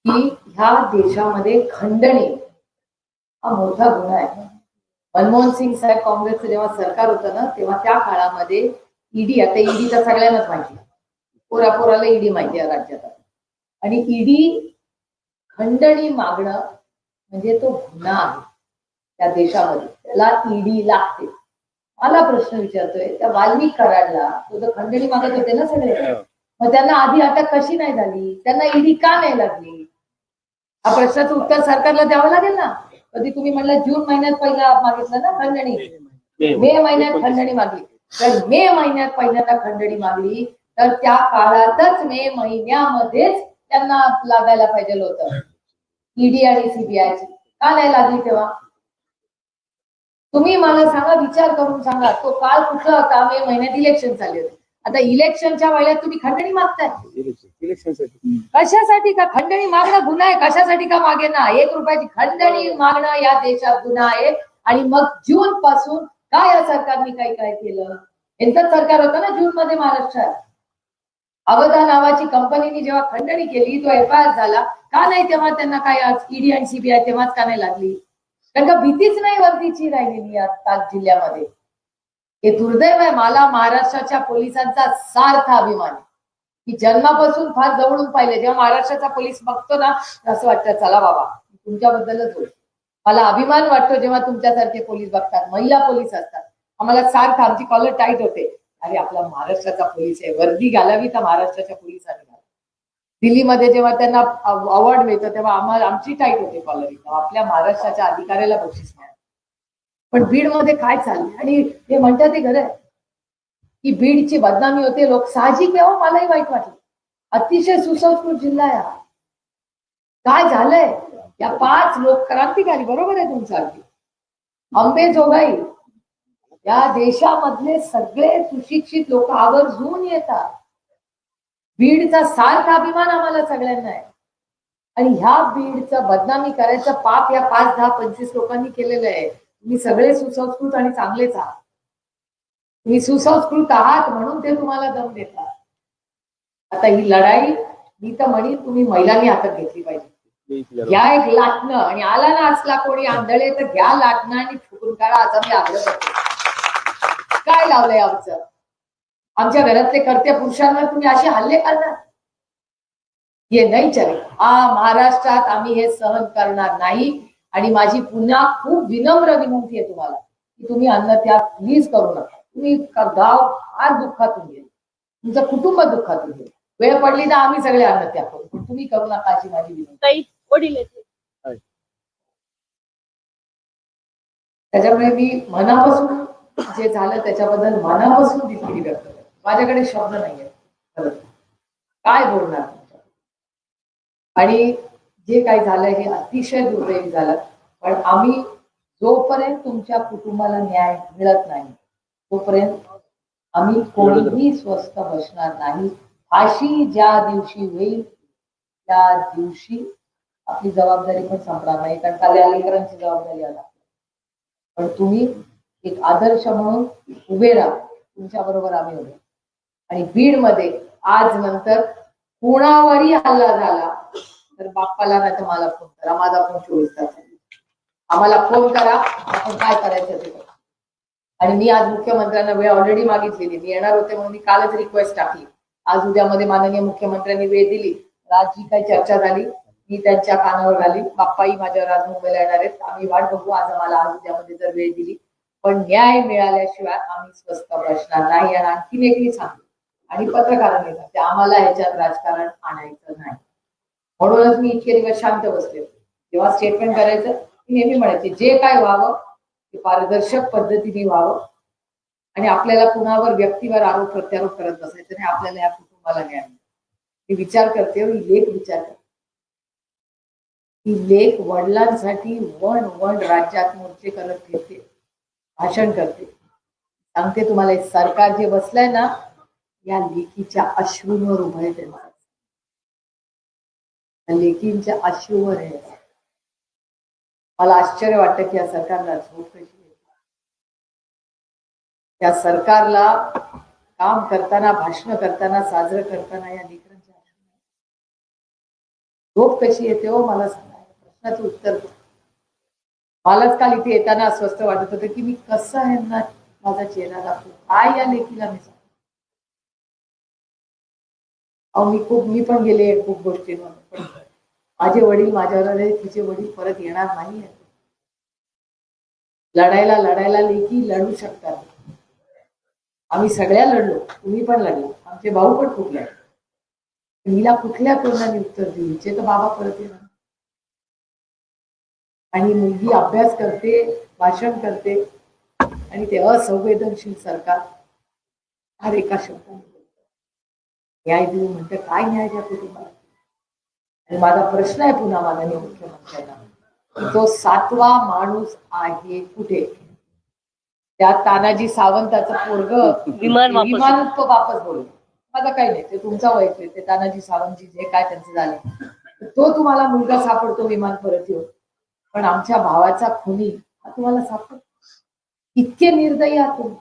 D: की ह्या देशामध्ये खंडणी हा मोठा गुन्हा आहे. मनमोहन सिंग साहेब काँग्रेसचं जेव्हा सरकार होतं ना तेव्हा त्या काळामध्ये ईडी, आता ईडी तर सगळ्यांनाच माहिती आहे, पोरापोराला ईडी माहिती आहे राज्यात, आणि ईडी खंडणी मागणं म्हणजे तो गुन्हा आहे त्या देशामध्ये, त्याला ईडी लागते. मला प्रश्न विचारतोय त्या वाल्मिक कराडला तो तर खंडणी मागत होते ना सगळे, मग त्यांना आधी अटक कशी नाही झाली, त्यांना ईडी का नाही लागली? हा प्रश्नाचं उत्तर सरकारला द्यावं लागेल ना. कधी तुम्ही म्हणलं जून महिन्यात पहिला मागितलं ना खंडणी, मे महिन्यात खंडणी मागली, तर मे महिन्यात पहिल्यांदा खंडणी मागली तर त्या काळातच मे महिन्यामध्येच त्यांना लागायला पाहिजे होतं ईडी आणि सीबीआयची, का नाही लागली तेव्हा? तुम्ही मला सांगा, विचार करून सांगा, तो काळ कुठला होता? मे महिन्यात इलेक्शन झाले होते. आता इलेक्शनच्या वेळेत तुम्ही खंडणी मागताय कशासाठी? का खंडणी मागणं गुन्हा आहे? कशासाठी का मागे ना 1 रुपयाची खंडणी मागणं या देशात गुन्हा आहे. आणि मग जून पासून का या सरकारने काय काय केलं? यांचंच सरकार होतं ना जून मध्ये महाराष्ट्रात. अवधा नावाची कंपनीने जेव्हा खंडणी केली तो FIR झाला, का नाही तेव्हा त्यांना काय आज ईडी आणि सीबीआय तेव्हाच का नाही लागली? कारण का भीतीच नाही वर्दीची राहिलेली आज जिल्ह्यामध्ये. हे दुर्दैव आहे. मला महाराष्ट्राच्या पोलिसांचा सार्थ अभिमान आहे की जन्मापासून फार जवळून पाहिले. जेव्हा महाराष्ट्राचा पोलीस बघतो ना असं वाटतं चला बाबा तुमच्याबद्दलच होईल. मला अभिमान वाटतो जेव्हा तुमच्यासारखे पोलीस बघतात, महिला पोलीस असतात. आम्हाला सार्थ, आमची कॉलर टाईट होते, अरे आपला महाराष्ट्राचा पोलीस आहे, वर्दी घालावी तर महाराष्ट्राच्या पोलिसांनी घालावी. दिल्लीमध्ये जेव्हा त्यांना अवॉर्ड मिळतो तेव्हा आमची टाईट होते कॉलर, आपल्या महाराष्ट्राच्या अधिकाऱ्याला बक्षीस मिळालं. पण बीडमध्ये काय चाललंय? आणि ते म्हणतात ते खरं आहे की बीडची बदनामी होते, लोक साहजिक आहे. मलाही वाईट वाटलं. अतिशय सुसंस्कृत जिल्हा आहे हा. काय झालंय? या 5 लोक क्रांतिकारी, बरोबर आहे तुमचं अगदी, अंबेजोगाई, या देशामधले सगळे सुशिक्षित लोक आवर्जून येतात. बीडचा सार्थ अभिमान आम्हाला सगळ्यांना आहे. आणि ह्या बीडचं बदनामी करायचं पाप या 5, 10, 25 लोकांनी केलेलं आहे. तुम्ही सगळे सुसंस्कृत आणि चांगलेच आहात. तुम्ही सुसंस्कृत आहात म्हणून ते तुम्हाला दम देतात. आता ही लढाई मी तर म्हणेन तुम्ही महिलांनी हातात घेतली पाहिजे. घ्या एक लाटणं, आणि आला ना असला कोणी आंधळे तर घ्या लाटणं आणि ठोकून काढा असा मी आग्रह करतो. काय लावलंय आमचं? आमच्या घरातले कर्त्या पुरुषांवर तुम्ही असे हल्ले करणार? हे नाही चले. महाराष्ट्रात आम्ही हे सहन करणार नाही. आणि माझी पुन्हा खूप विनम्र विनंती आहे तुम्हाला की तुम्ही अन्नत्याग प्लीज करू नका. तुम्ही गाव फार दुःखातून गेले, तुमचं कुटुंब दुःखातून गेले. वेळ पडली ना आम्ही सगळे अन्नत्याग करू, पण तुम्ही करू नका अशी माझी विनंती. त्याच्यामुळे मी मनापासून जे झालं त्याच्याबद्दल मनापासून दिलगिरी व्यक्त करतो. माझ्याकडे शब्द नाहीये खरं काय बोलणार. आणि जे काही झालं हे अतिशय दुर्दैवी झालं. पण आम्ही जोपर्यंत तुमच्या कुटुंबाला न्याय मिळत नाही तोपर्यंत आम्ही कोणीही स्वस्थ बसणार नाही. फाशी ज्या दिवशी होईल त्या दिवशी आपली जबाबदारी पण संपणार नाही, कारण कल्याणकरांची जबाबदारी आला. पण तुम्ही एक आदर्श म्हणून उभे राहा. तुमच्या बरोबर आम्ही उभे. आणि बीडमध्ये आज नंतर कोणावरही हल्ला झाला तर बाप्पाला नाही तर मला फोन करा. माझा फोन 24 तास आहे. आम्हाला फोन करा, आपण काय करायचं ते करा. आणि मी आज मुख्यमंत्र्यांना वेळ ऑलरेडी मागितलेली. मी येणार होते म्हणून मी कालच रिक्वेस्ट टाकली. आज उद्यामध्ये माननीय मुख्यमंत्र्यांनी वेळ दिली. आज जी काही चर्चा झाली मी त्यांच्या कानावर घाली. बाप्पाही माझ्यावर आज मुंबईला येणार आहेत. आम्ही वाट बघू आज आम्हाला आज उद्यामध्ये जर वेळ दिली. पण न्याय मिळाल्याशिवाय आम्ही स्वस्थ बसणार नाही. आणि आणखीन एकही सांगतो आणि पत्रकारांनी सांगते, आम्हाला ह्याच्यात राजकारण आणायचं नाही. म्हणूनच मी इतके दिवस शांत बसले. जेव्हा स्टेटमेंट करायचं मी नेहमी म्हणायचे जे काय व्हावं ते पारदर्शक पद्धतीने व्हावं. आणि आपल्याला कुणावर व्यक्तीवर आरोप प्रत्यारोप करत बसायचं नाही. आपल्याला या कुटुंबाला न्याय मिळाला. मी विचार करते, ही लेख विचार करते. ही लेख वडिलांसाठी वन राज्यात मोर्चे करत फिरते, भाषण करते. सांगते तुम्हाला, सरकार जे बसलंय ना या लेखीच्या अश्रूंवर उभं आहे. त्यांचं लेखींच्या अश्रूवर आहे. मला आश्चर्य वाटतं की या सरकारला झोप कशी. त्या सरकारला काम करताना, भाषण करताना, साजरं करताना या लेकरांच्या झोप कशी येते हो मला सांगा. प्रश्नाचं उत्तर द्या. मलाच काल इथे येताना अस्वस्थ वाटत होतं की मी कसं आहे ना माझा चेहरा दाखवतो, काय या लेकीला मी सांगतो. मी पण गेले खूप गोष्टींवर, पण माझे वडील माझ्यावर, तिचे वडील परत येणार नाही. लढायला लेकी लढू शकतात. आम्ही सगळ्या लढलो, तुम्ही पण लढलो, आमचे भाऊ पण खूप लढले. मीला कुठल्या तोंडाने उत्तर देऊ, हिचे तर बाबा परत येणार. आणि मुलगी अभ्यास करते, भाषण करते, आणि ते असंवेदनशील सरकार हर एका शब्दाने न्याय देऊ म्हणते. काय न्याय द्या कुटुंबाला? आणि माझा प्रश्न आहे पुन्हा माननीय मुख्यमंत्र्यांना, की तो 7वा माणूस आहे कुठे? त्या तानाजी सावंताचं पोरग विमान तो वापस बोललो. माझं काही नाही, ते तुमचा वैयक्तिक आहे. ते तानाजी सावंतजी जे काय त्यांचे झाले, तो तुम्हाला मुलगा सापडतो विमान परत येऊन, पण आमच्या भावाचा खुनी हा तुम्हाला सापडतो? इतके निर्दयी आहात तुम्ही.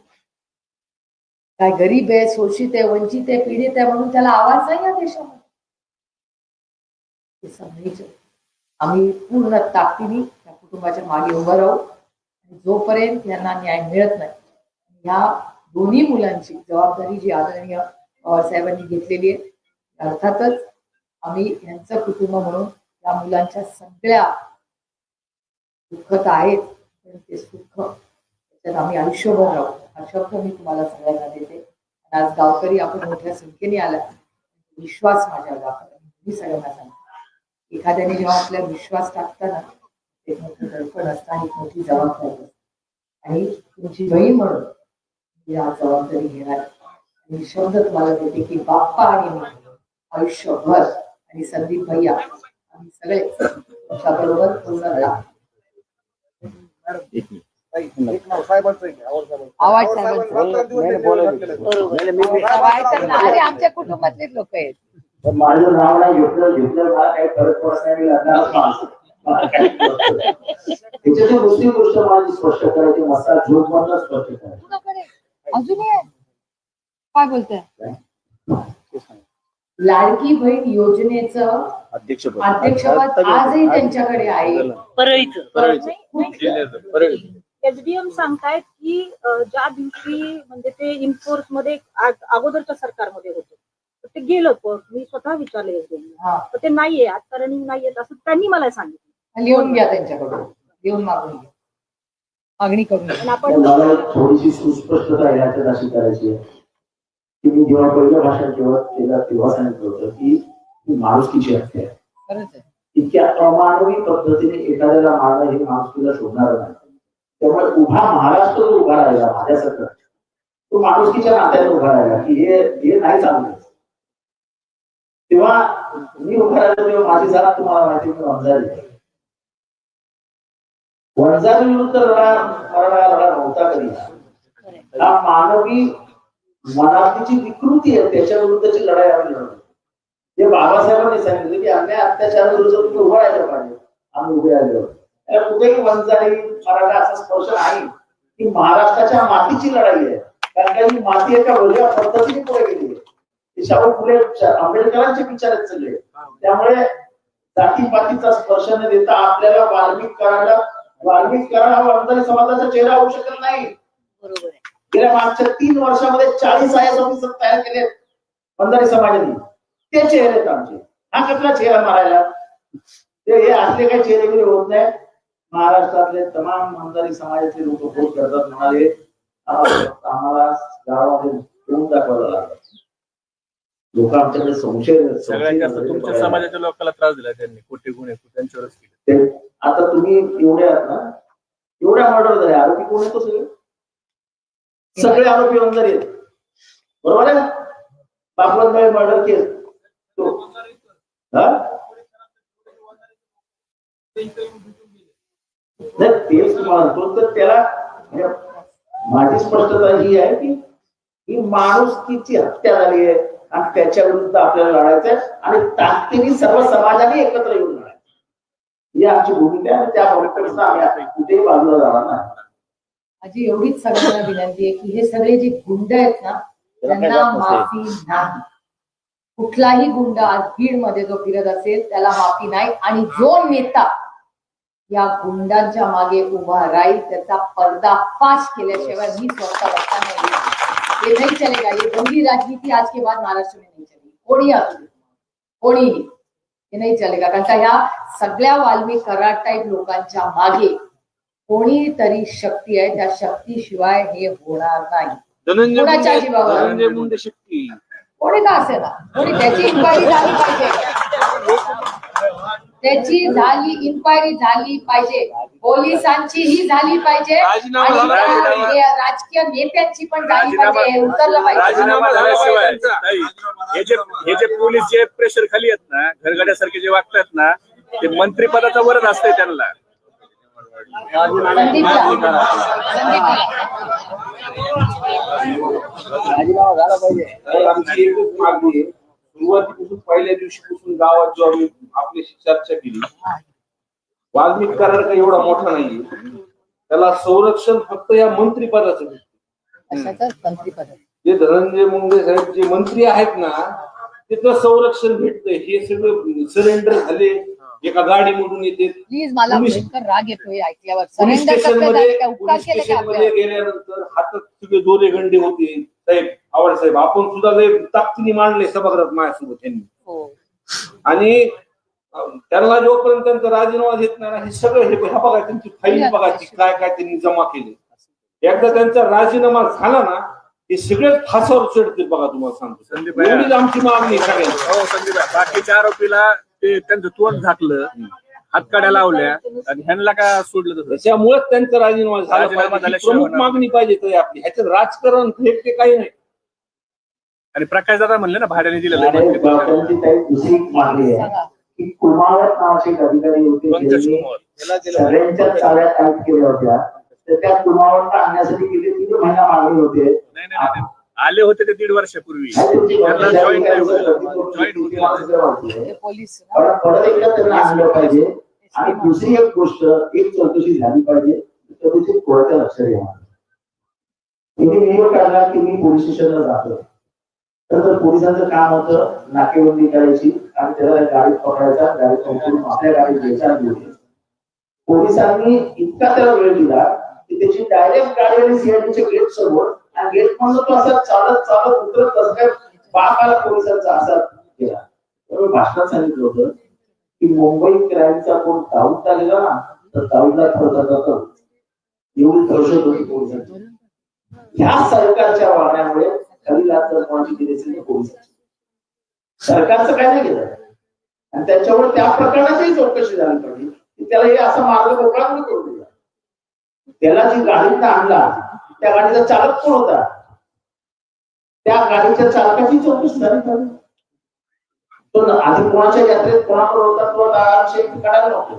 D: काय गरीब आहे, शोषित आहे, वंचित आहे, पीडित आहे म्हणून त्याला आवाज नाही या देशामध्ये? आम्ही पूर्ण ताकदीने त्या कुटुंबाच्या मागे उभं राहू. जोपर्यंत यांना न्याय मिळत नाही, ह्या दोन्ही मुलांची जबाबदारी जी आदरणीय पवारसाहेबांनी घेतलेली आहे, अर्थातच आम्ही यांचं कुटुंब म्हणून या मुलांच्या सगळ्या दुःखत आहेत, पण ते सुख त्याच्यात आम्ही आयुष्यभर राहू, हा शब्द मी तुम्हाला सगळ्यांना देते. आणि आज गावकरी आपण मोठ्या संख्येने आला, विश्वास माझ्यावर दाखवला. मी सगळ्यांना सांगतो, एखाद्याने जेव्हा आपल्याला विश्वास टाकताना एक मोठं दडपण असतं, एक मोठी जबाबदारी असते. आणि तुमची बहीण म्हणून मी आज जबाबदारी घेणार. आणि शब्द तुम्हाला देते की बाप्पा आणि मी आयुष्यभर, आणि संदीप भैया आम्ही सगळे तुमच्याबरोबर पूर्ण राहू. अरे आमच्या कुटुंबातलेच लोक आहेत.
F: माझं नाव नाही घेतलं मला काही फरक पडत नाही. त्याच्यातली दुसरी गोष्ट माझी स्पष्ट करायची, मसाला झोप मधला स्पष्ट करायची.
D: अजूनही काय बोलताय? लाडकी बहीण योजनेचं अध्यक्षपद आजही त्यांच्याकडे आहे.
G: एसडीएम सांगतायत की ज्या दिवशी म्हणजे ते इन्फोर्स मध्ये अगोदरच्या सरकारमध्ये होतं, ते गेलं. मी स्वतः विचारले एसडीएम, ते नाहीये आता रनिंग नाहीये असं त्यांनी मला सांगितलं.
D: लिहून घ्या त्यांच्याकडून, लिहून मागून घ्या, मागणी करून.
F: आपण मला थोडीशी सुस्पष्टता याच्यात अशी करायची आहे की मी जेव्हा पहिलं भाषण केलं तेव्हा सांगितलं होतं की माणुसकीची हत्या आहे.
D: खरंच आहे.
F: इतक्या अमानवी पद्धतीने एखाद्याला मारणं हे माणुसकीला शोधणार नाही. त्यामुळे उभा महाराष्ट्र जो उभा राहिला माझ्यासारखं, तो माणुसकीच्या नात्याने उभा राहिला की हे नाही चाललं. तेव्हा मी उभा राहिलो तेव्हा माझी जरा तुम्हाला माहिती, मी वंजारी विरुद्ध लढा नव्हता कधी. हा मानवी मनाची विकृती आहे, त्याच्या विरुद्धची लढाई आम्ही लढतो. जे बाबासाहेबांनी सांगितलं की अन्याय अत्याचाराविरुद्ध तुम्ही उभं राहिलं पाहिजे, आम्ही उभे राहिलो. कुठेही वंजारी मराठा असा स्पर्श नाही. ही महाराष्ट्राच्या मातीची लढाई आहे. कारण का ही माती एका वेगळ्या पद्धतीने पुढे गेली आहे. शाहू फुले आंबेडकरांचे विचार आहेत सगळे. त्यामुळे जातीपातीचा स्पर्श न देता आपल्याला वाल्मिक करा हा वंजारी समाजाचा चेहरा होऊ शकत नाही.
G: बरोबर आहे.
F: गेल्या मागच्या 3 वर्षामध्ये 40 आयएस ऑफिसर तयार केले वंजारी समाजाने. ते चेहरे आहेत आमचे. हा कसला चेहरा मारायला? ते हे असले काही चेहरे होत नाही. महाराष्ट्रातले तमाम वंजारी समाजाचे लोक भोट करतात म्हणाले, आम्हाला गावामध्ये येऊन दाखवायला लागलं. लोक आमच्याकडे
E: सगळ्यात जास्त तुमच्या समाजाच्या लोकांना त्रास दिला त्यांनी, खोटे गुन्हे त्यांच्यावरच केले.
F: आता तुम्ही एवढे आहात ना, एवढ्या मर्डर झाले, आरोपी कोण येतो? सगळे आरोपी वंजारी आहेत. बरोबर आहे. बापवतबाई मर्डर केस तेच तुम्हाला म्हणतो. तर त्याला माझी स्पष्टता ही आहे की ही माणुसकीची हत्या झाली आहे आणि त्याच्या विरुद्ध आपल्याला लढायचं आहे. आणि ताकदीने सर्व समाजाने एकत्र येऊन लढायचं, ही आमची भूमिका आहे. त्या भूमिकेनुसार आम्ही कुठेही बाजूला जाणार नाही.
D: माझी एवढीच सगळ्यांना विनंती आहे की हे सगळे जे गुंड आहेत ना त्यांना माफी नाही. कुठलाही गुंड आज बीडमध्ये जो फिरत असेल त्याला माफी नाही. आणि जो नेता या गुंडांच्या मागे उभा राहील त्याचा पर्दाफाश केल्याशिवाय मी स्वतः बसता नाही. ये नहीं चलेगा. ये गंदी राजनीति आज के बाद महाराष्ट्र में नहीं चलेगी. कोणी असू दे, कोणीही, हे नाही चलेगा. कारण का ह्या सगळ्या वाल्मी कराड टाईप लोकांच्या मागे कोणीतरी शक्ती आहे. त्या शक्तीशिवाय हे होणार नाही. कोणाच्या जीवावर
E: शक्ती
D: कोणी का असे ना, कोणी त्याची इन्क्वायरी झाली पाहिजे. त्याची इन्क्वायरी झाली पाहिजे. पोलिसांचीही झाली पाहिजे आणि राजकीय नेत्यांची पण झाली पाहिजे. हे उतरलं पाहिजे.
E: राजीनामा झाल्याशिवाय हे जे पोलीस जे प्रेशर खाली आहेत ना, घरगड्यासारखे जे वागतात ना, ते मंत्रिपदाचा वरद असतंय त्यांना.
H: राजीनामा झाला पाहिजे. आमची एकच मागणी आहे. सुरुवातीपासून पहिल्या दिवशीपासून गावात जो आम्ही आपल्याशी चर्चा केली, वाल्मिक कराड काही एवढा मोठा नाहीये. त्याला संरक्षण फक्त या मंत्रिपदाचं भेटतं. जे धनंजय मुंडे साहेब जे मंत्री आहेत ना, तिथं संरक्षण भेटतंय. हे सगळं सरेंडर झाले, एका गाडीमधून येते.
D: प्लीज मला भयंकर राग येतोय ऐकल्यावर.
H: पोलीस स्टेशनमध्ये गेल्यानंतर हातात सगळे दोरे गंडे होते. साहेब आवड साहेब आपण सुद्धा लय ताकदीने मांडले सभागृहात माझ्यासोबत त्यांनी. आणि त्यांना जोपर्यंत त्यांचा राजीनामा देत नाही ना, हे सगळं हे बघा त्यांची फाईल बघायची काय काय त्यांनी जमा केले. एकदा त्यांचा राजीनामा झाला ना, हे सगळे फासावर चढतील. बघा तुम्हाला सांगतो, एवढीच आमची मागणी सगळ्यांची.
E: संदीप, बाकीच्या आरोपीला ते त्यांचं तोंड झाकलं, हातकाड्या लावल्या आणि ह्यांना का सोडलं.
H: त्याच्यामुळेच त्यांचा राजीनामा झाला. प्रमुख मागणी पाहिजे आपली. ह्याच्यात राजकारण हे काही नाही.
E: आणि प्रकाश दादा म्हणले ना भाड्याने दिलं.
F: दुसरी मागणी आहे की कुमावत नावाचे एक अधिकारी होते, सगळ्यांच्या चाव्या टाईप केल्या होत्या. तर त्या कुमावत आणण्यासाठी गेले 3 महिना मागणी होते.
E: आले होते ते 1.5 वर्षापूर्वी.
F: परत एकदा त्यांना आणलं पाहिजे. आणि दुसरी एक गोष्ट, एक चौकशी झाली पाहिजे. चौकशी कोर्टाच्या लक्षात येणार. मी नियम काढला की मी पोलीस स्टेशनला जातो, तर पोलिसांचं काम होतं नाकेबंदी करायची आणि त्याला गाडी पकडायचा, गाडी पकडून आपल्या गाडीत घ्यायचा. पोलिसांनी इतका त्याला वेळ दिला की त्याची डायरेक्ट गाडी आणि सीआयडीच्या गेट समोर, आणि गेट मधून तो असा चालत चालत उतरत कसं काय बाकाला पोलिसांचा असा केला. त्यामुळे भाषणात सांगितलं होतं की मुंबई क्राईमचा कोण दाऊद आलेला ना, तर दाऊदला ठरवता एवढी दहशत होती पोलिसांची. ह्या सरकारच्या वागण्यामुळे खरी लाच कोणाची केली असेल पोलिसांची. सरकारचं काय नाही केलं. आणि त्याच्यावर त्या प्रकरणाची चौकशी झाली पाहिजे की त्याला हे असा मार्ग मोकळा करून करू दिला. त्याला जी गाडीत आणला त्या गाडीचा चालक कोण होता, त्या गाडीच्या चालकाची चौकशी झाली पाहिजे. तो आधी कोणाच्या यात्रेत कोणाकडे होता तो काढायला नको.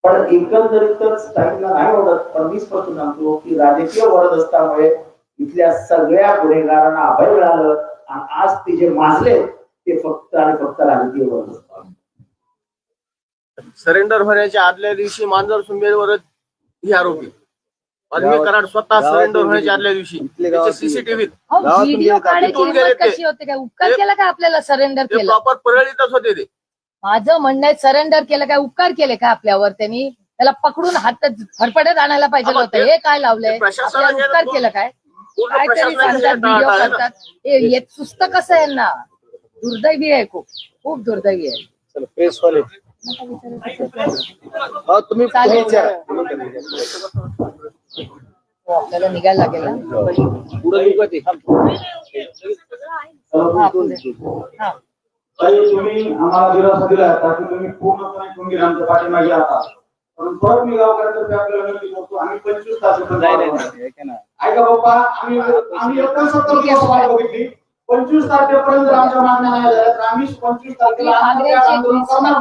F: पण एकंदरीतच टाईमला नाही ओढत. पण मीच स्पष्ट सांगतो की राजकीय वरद असल्यामुळे इथल्या सगळ्या गुन्हेगारांना अभय मिळालं. आणि आज ते जे माजले ते फक्त आणि फक्त राजकीय वरद असतात.
C: सरेंडर होण्याच्या आदल्या दिवशी मांजर सुंबेवर ही आरोपी वाल्मिक कराड स्वतः सरेंडर होण्याच्या आदल्या दिवशी सीसीटीव्ही
D: कशी होते काय उपकार केला का आपल्याला सरेंडर केलं.
C: प्रॉपर परळीतच होते ते.
D: माझं म्हणणं आहे सरेंडर केलं काय उपकार केले का आपल्यावर. त्यांनी त्याला पकडून हातात फडफडत आणायला पाहिजे होतं. हे काय लावलंय उपकार केलं काय. काहीतरी सांगतात, व्हिडिओ करतात. हे सुस्त कसं आहे ना, दुर्दैवी आहे. खूप खूप दुर्दैवी आहे.
H: प्रेसवाले
D: आपल्याला निघायला लागेल ना.
A: तुम्ही आम्हाला दिलासा दिला की तुम्ही पूर्णपणे तुम्ही आमच्या पाठीमागे आहात. पण परत मी गावकऱ्यांतर्फे आपल्याला विनंती करतो, आम्ही 25 तारखेपर्यंत ऐका बाप्पा, आम्ही 69 दिवस वाट बघितली. 25 तारखेपर्यंत आमच्या मागण्या नाही झाल्या तर आम्ही 25 तारखेला आंदोलन करणार.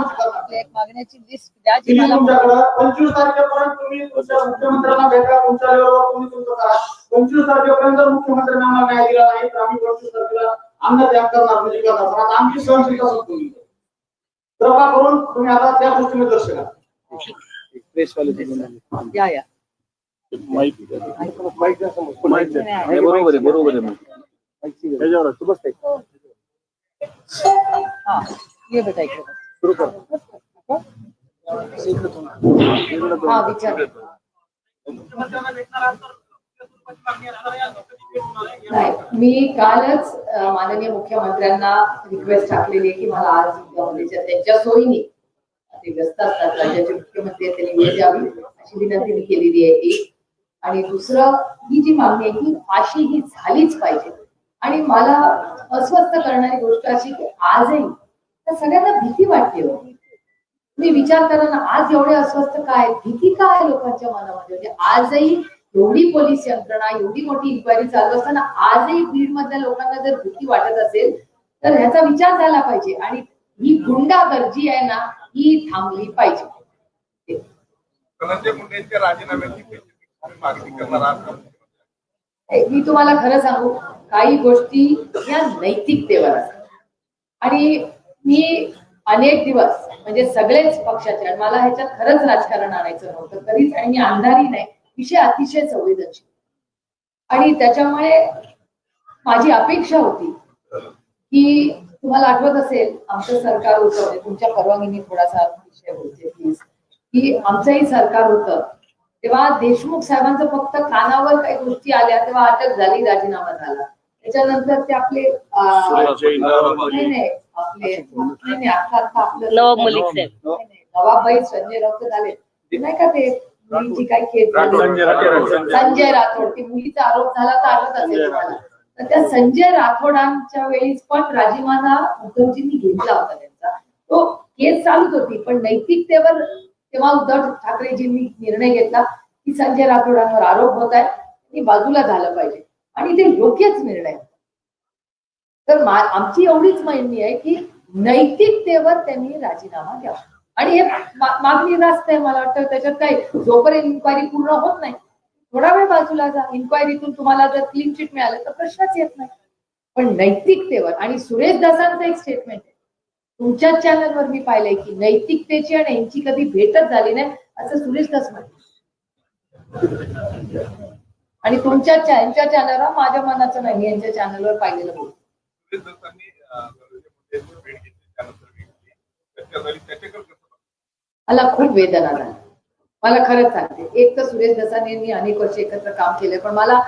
D: मागण्याची लिस्ट द्या
A: तुमच्याकडे 25 तारखेपर्यंत तुम्ही तुमच्या मुख्यमंत्र्यांना भेटा. तुमच्या लेवलवर तुम्ही तुमचं करा. 25 तारखेपर्यंत मुख्यमंत्र्यांना आम्हाला न्याय दिला नाही तर आम्ही 25 तारखेला अन्नत्याग करणार म्हणजे करणार. पण आता आमची सहनशीलता संपली. कृपा करून तुम्ही आता त्या गोष्टीमध्ये लक्ष द्या.
D: या
E: बरोबर आहे त्याच्यावर तू बस
D: ये बेटा इकडे
E: सुरू कर.
D: हा विचार. नाही, मी कालच माननीय मुख्यमंत्र्यांना रिक्वेस्ट टाकलेली आहे की मला आज त्यांच्या सोयीने ते व्यस्त असतात राज्याचे मुख्यमंत्री त्यांनी वेळ द्यावी अशी विनंती मी केलेली आहे एक. आणि दुसरं ही जी मागणी आहे की फाशी ही झालीच पाहिजे. आणि मला अस्वस्थ करणारी गोष्ट अशी की आजही त्या सगळ्यांना भीती वाटते हो. तुम्ही विचार करा ना, आज एवढे अस्वस्थ काय, भीती काय लोकांच्या मनामध्ये. म्हणजे आजही एवढी पोलीस यंत्रणा, एवढी मोठी इन्क्वायरी चालू असताना आजही बीड मधल्या लोकांना जर भीती वाटत असेल तर ह्याचा विचार झाला पाहिजे. आणि ही गुंडागर्दी आहे ना, ही थांबली पाहिजे. मी तुम्हाला खरं सांगू, काही गोष्टी या नैतिकतेवर असतात. आणि मी अनेक दिवस म्हणजे सगळेच पक्षाचे, आणि मला ह्याच्यात खरंच राजकारण आणायचं नव्हतं कधीच, आणि मी अंधारी नाही, विषय अतिशय संवेदनशील. आणि त्याच्यामुळे माझी अपेक्षा होती की तुम्हाला आठवत असेल आमचं सरकार होतं, तुमच्या परवानगीने थोडासा विषय बोलते प्लीज, की आमचंही सरकार होतं तेव्हा देशमुख साहेबांचं फक्त कानावर काही गोष्टी आल्या तेव्हा अटक झाली, राजीनामा झाला. त्याच्यानंतर ते आपले नवाबाई संजय राऊत झाले नाही का, ते मुलीची काही केस संजय राठोड, ती मुलीचा आरोप झाला तर आठवत असेल तुम्हाला. तर त्या संजय राठोडांच्या वेळीच पण राजीनामा उद्धवजींनी घेतला होता त्यांचा. तो केस चालूच होती पण नैतिकतेवर तेव्हा उद्धव ठाकरेजींनी निर्णय घेतला की संजय राठोडांवर आरोप होत आहे आणि बाजूला झालं पाहिजे, आणि ते योग्यच निर्णय. तर आमची एवढीच मागणी आहे की नैतिकतेवर त्यांनी राजीनामा द्यावा. आणि हे मागणी रास्त आहे मला वाटतं. त्याच्यात काही जोपर्यंत इन्क्वायरी पूर्ण होत नाही थोडा वेळ बाजूला जा. इन्क्वायरीतून तुम्हाला जर क्लीन चिट मिळालं तर प्रश्नच येत नाही. पण नैतिकतेवर, आणि सुरेश दासांचं एक स्टेटमेंट आहे तुमच्याच चॅनलवर मी पाहिलंय की नैतिकतेची आणि यांची कधी भेटच झाली नाही असं सुरेश दास म्हणतो. आणि यांच्या चॅनलवर, माझ्या मनाचं नाही, यांच्या चॅनलवर पाहिलेलं बोलतो. मला खूप वेदना झाली, मला खरंच सांगते. एक तर सुरेश दसाने मी अनेक वर्ष एकत्र काम केले पण मला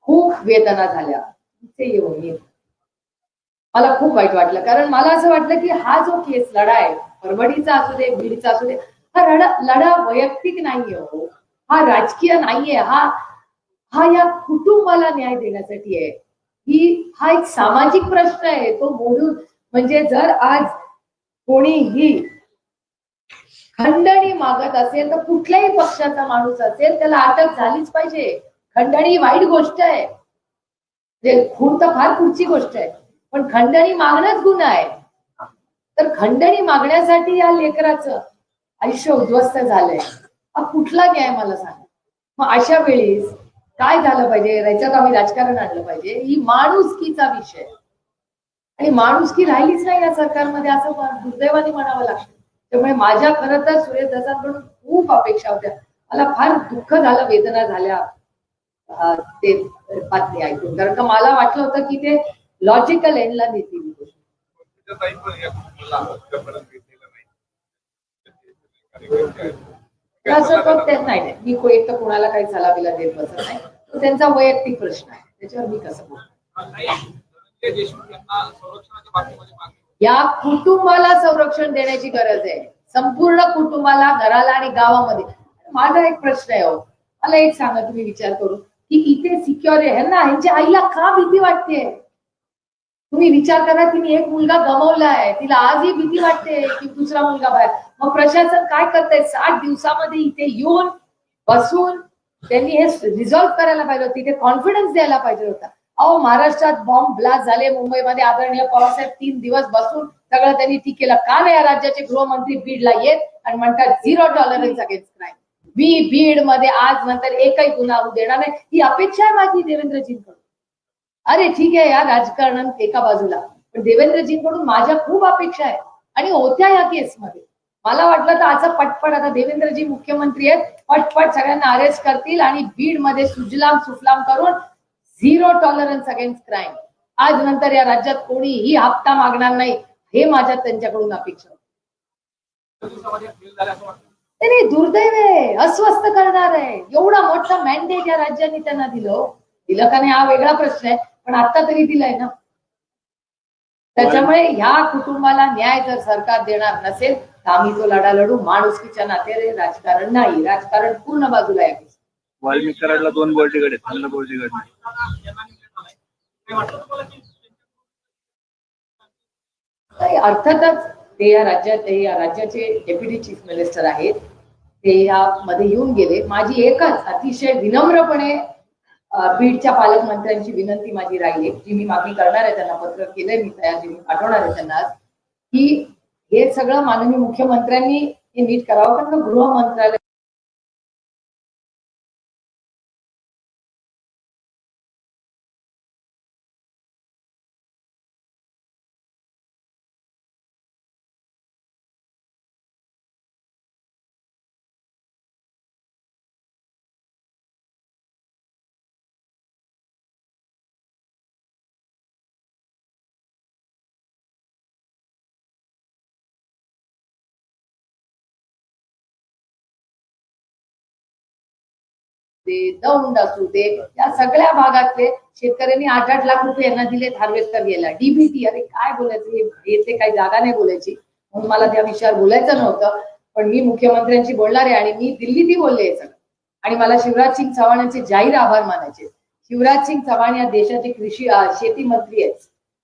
D: खूप वेदना झाल्या ते येऊन. मला खूप वाईट वाटलं, कारण मला असं वाटलं की हा जो केस लढा आहे, परभणीचा असू दे, बीडचा असू दे, हा लढा वैयक्तिक नाहीये हो, हा राजकीय नाहीये, हा या कुटुंबाला न्याय देण्यासाठी आहे. हा एक सामाजिक प्रश्न आहे. तो बोलून म्हणजे जर आज कोणीही खंडणी मागत असेल तर कुठल्याही पक्षाचा माणूस असेल त्याला अटक झालीच पाहिजे. खंडणी वाईट गोष्ट आहे, खून तर फार पुढची गोष्ट आहे, पण खंडणी मागणंच गुन्हा आहे. तर खंडणी मागण्यासाठी या लेकराचं आयुष्य उद्ध्वस्त झालंय, हा कुठला न्याय मला सांगा. मग अशा वेळेस काय झालं पाहिजे, याच्यात आम्ही राजकारण आणलं पाहिजे. ही माणुसकीचा विषय, आणि माणुसकी राहिलीच नाही या सरकारमध्ये असं दुर्दैवाने म्हणावं लागतं. त्यामुळे माझ्या खरं तर सुरेश दासांकडून खूप अपेक्षा होत्या. मला फार दुःख झालं, वेदना झाल्या ते बातमी ऐकून, कारण का मला वाटलं होतं की ते लॉजिकल एंडला नेतील. नाही, मी एक तर कोणाला काही सल्ला बिला देत बसत नाही, तो त्यांचा वैयक्तिक प्रश्न आहे, त्याच्यावर मी कसं बोलतो. या कुटुंबाला संरक्षण देण्याची गरज आहे, संपूर्ण कुटुंबाला, घराला आणि गावामध्ये. माझा एक प्रश्न आहे हो, मला एक सांगा तुम्ही विचार करून की इथे सिक्युअर आहे ना, ह्यांच्या आईला का भीती वाटते? तुम्ही विचार करा, तिने एक मुलगा गमावला आहे, तिला आजही भीती वाटते की दुसरा मुलगा बाहेर. मग प्रशासन काय करतंय? 60 दिवसामध्ये इथे येऊन बसून त्यांनी हे रिझॉल्व्ह करायला पाहिजे होतं, तिथे कॉन्फिडन्स द्यायला पाहिजे होता. अहो, महाराष्ट्रात बॉम्ब ब्लास्ट झाले, मुंबईमध्ये आदरणीय पवारसाहेब 3 दिवस बसून सगळं त्यांनी ठीक केलं. का नाही या राज्याचे गृहमंत्री बीडला येत आणि म्हणतात 0 टॉलरन्स अगेन्स्ट क्राईम. बीड मध्ये आज नंतर एकही गुन्हा होऊ देणार नाही, ही अपेक्षा आहे माझी देवेंद्रजींकडून. अरे ठीक आहे, या राजकारण एका बाजूला, पण देवेंद्रजींकडून माझ्या खूप अपेक्षा आहे आणि होत्या या केसमध्ये. मला वाटलं तर असं पटपट आता देवेंद्रजी मुख्यमंत्री आहेत, पटपट सगळ्यांना अरेस्ट करतील आणि बीड मध्ये सुजलाम सुफलाम करून 0 टॉलरन्स अगेन्स्ट क्राईम. आज नंतर या राज्यात कोणीही हप्ता मागणार नाही, हे माझ्या त्यांच्याकडून अपेक्षा. नाही, दुर्दैव आहे, अस्वस्थ करणार आहे. एवढा मोठा मॅन्डेट या राज्याने त्यांना दिलं का नाही हा वेगळा प्रश्न आहे, पण आता तरी दिलाय ना. त्याच्यामुळे ह्या कुटुंबाला न्याय जर सरकार देणार नसेल तर आम्ही तो लढा लढू. माणुसकीच्या नात्याने राजकारण नाही, राजकारण पूर्ण बाजूला आहे.
E: वाल्मिक कराडला 2 बॉडीगार्ड आहेत, त्यांना बॉडीगार्ड
D: नाही. अर्थातच ते या राज्याचे डेप्युटी चीफ मिनिस्टर आहेत, ते यामध्ये येऊन गेले. माझी एकच अतिशय विनम्रपणे बीडच्या पालकमंत्र्यांची विनंती माझी राहिली, जी मी मागणी करणार आहे, त्यांना पत्र केलंय मी तयार, जे मी पाठवणार आहे त्यांना, की हे सगळं माननीय मुख्यमंत्र्यांनी हे नीट करावं. कारण गृह मंत्रालय दौंड असू दे, या सगळ्या भागातले शेतकऱ्यांनी 8-8 लाख रुपये यांना दिलेत हार्वेस्टर गेला. डीबीटी, अरे काय बोलायचं, हे काही जागा नाही बोलायची, म्हणून मला त्या विषयावर बोलायचं नव्हतं. पण मी मुख्यमंत्र्यांशी बोलणार आहे आणि मी दिल्लीतही बोलले हे सगळं. आणि मला शिवराज सिंग चव्हाण यांचे जाहीर आभार मानायचे. शिवराज सिंग चव्हाण या देशाचे शेती मंत्री आहेत.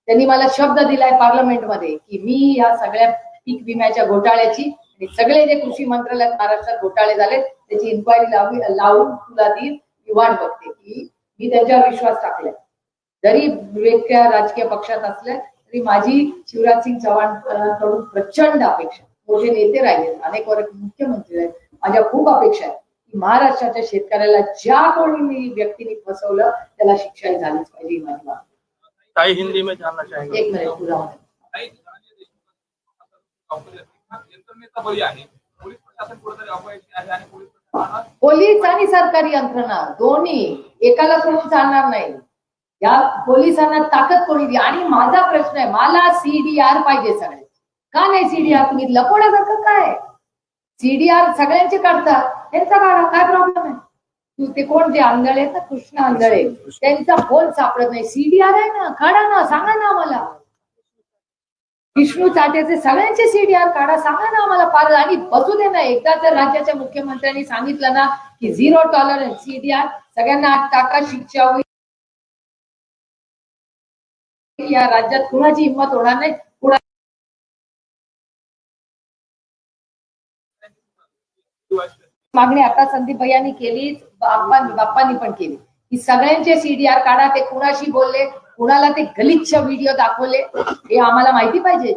D: त्यांनी मला शब्द दिलाय पार्लमेंटमध्ये की मी या सगळ्या पीक विम्याच्या घोटाळ्याची आणि सगळे जे कृषी मंत्रालयात महाराष्ट्रात घोटाळे झाले त्याची इन्क्वायरी लावून तुला ती वाट बघते. की मी त्यांच्यावर विश्वास टाकलाय. जरी वेगळ्या राजकीय पक्षात असल्या तरी माझी शिवराज सिंग चव्हाण कडून प्रचंड अपेक्षा, मोठे नेते राहिले, अनेक वर्ष मुख्यमंत्री आहेत, माझ्या खूप अपेक्षा आहेत की महाराष्ट्राच्या शेतकऱ्याला ज्या कोणी व्यक्तीने फसवलं त्याला शिक्षा झालीच पाहिजे ही माझी मागणी.
C: काही हिंदी में जानना चाहेंगे.
D: 1 मिनिट पुरा. पोलीस आणि सरकारी यंत्रणा दोन्ही एकाला सोडून चालणार नाही. या पोलिसांना ताकद कोणी दिली. आणि माझा प्रश्न आहे, मला सीडीआर पाहिजे सगळे. का नाही सीडीआर? तुम्ही लपवण्यासारखं काय? सीडीआर सगळ्यांचे काढतात, त्यांचा काढा, काय प्रॉब्लेम आहे? ते कोण जे आंधळे आहेत ना, कृष्ण आंधळे, त्यांचा फोन सापडत नाही. सीडीआर आहे ना, काढा ना, सांगा ना आम्हाला. विष्णू चाटेचे सगळ्यांचे सीडीआर काढा, सांगा ना आम्हाला. पार आणि बसू दे ना. एकदा जर राज्याच्या मुख्यमंत्र्यांनी सांगितलं ना की 0 टॉलरन्स सीडीआर, सगळ्यांना 8 टाका शिक्षा होईल, या राज्यात कुणाची हिंमत होणार नाही. मागणी आता संदीप भैयांनी केली, बाप्पांनी पण केली की सगळ्यांचे सीडीआर काढा. ते कुणाशी बोलले, कुणाला ते गलिच्छ व्हिडिओ दाखवले, हे आम्हाला माहिती पाहिजे.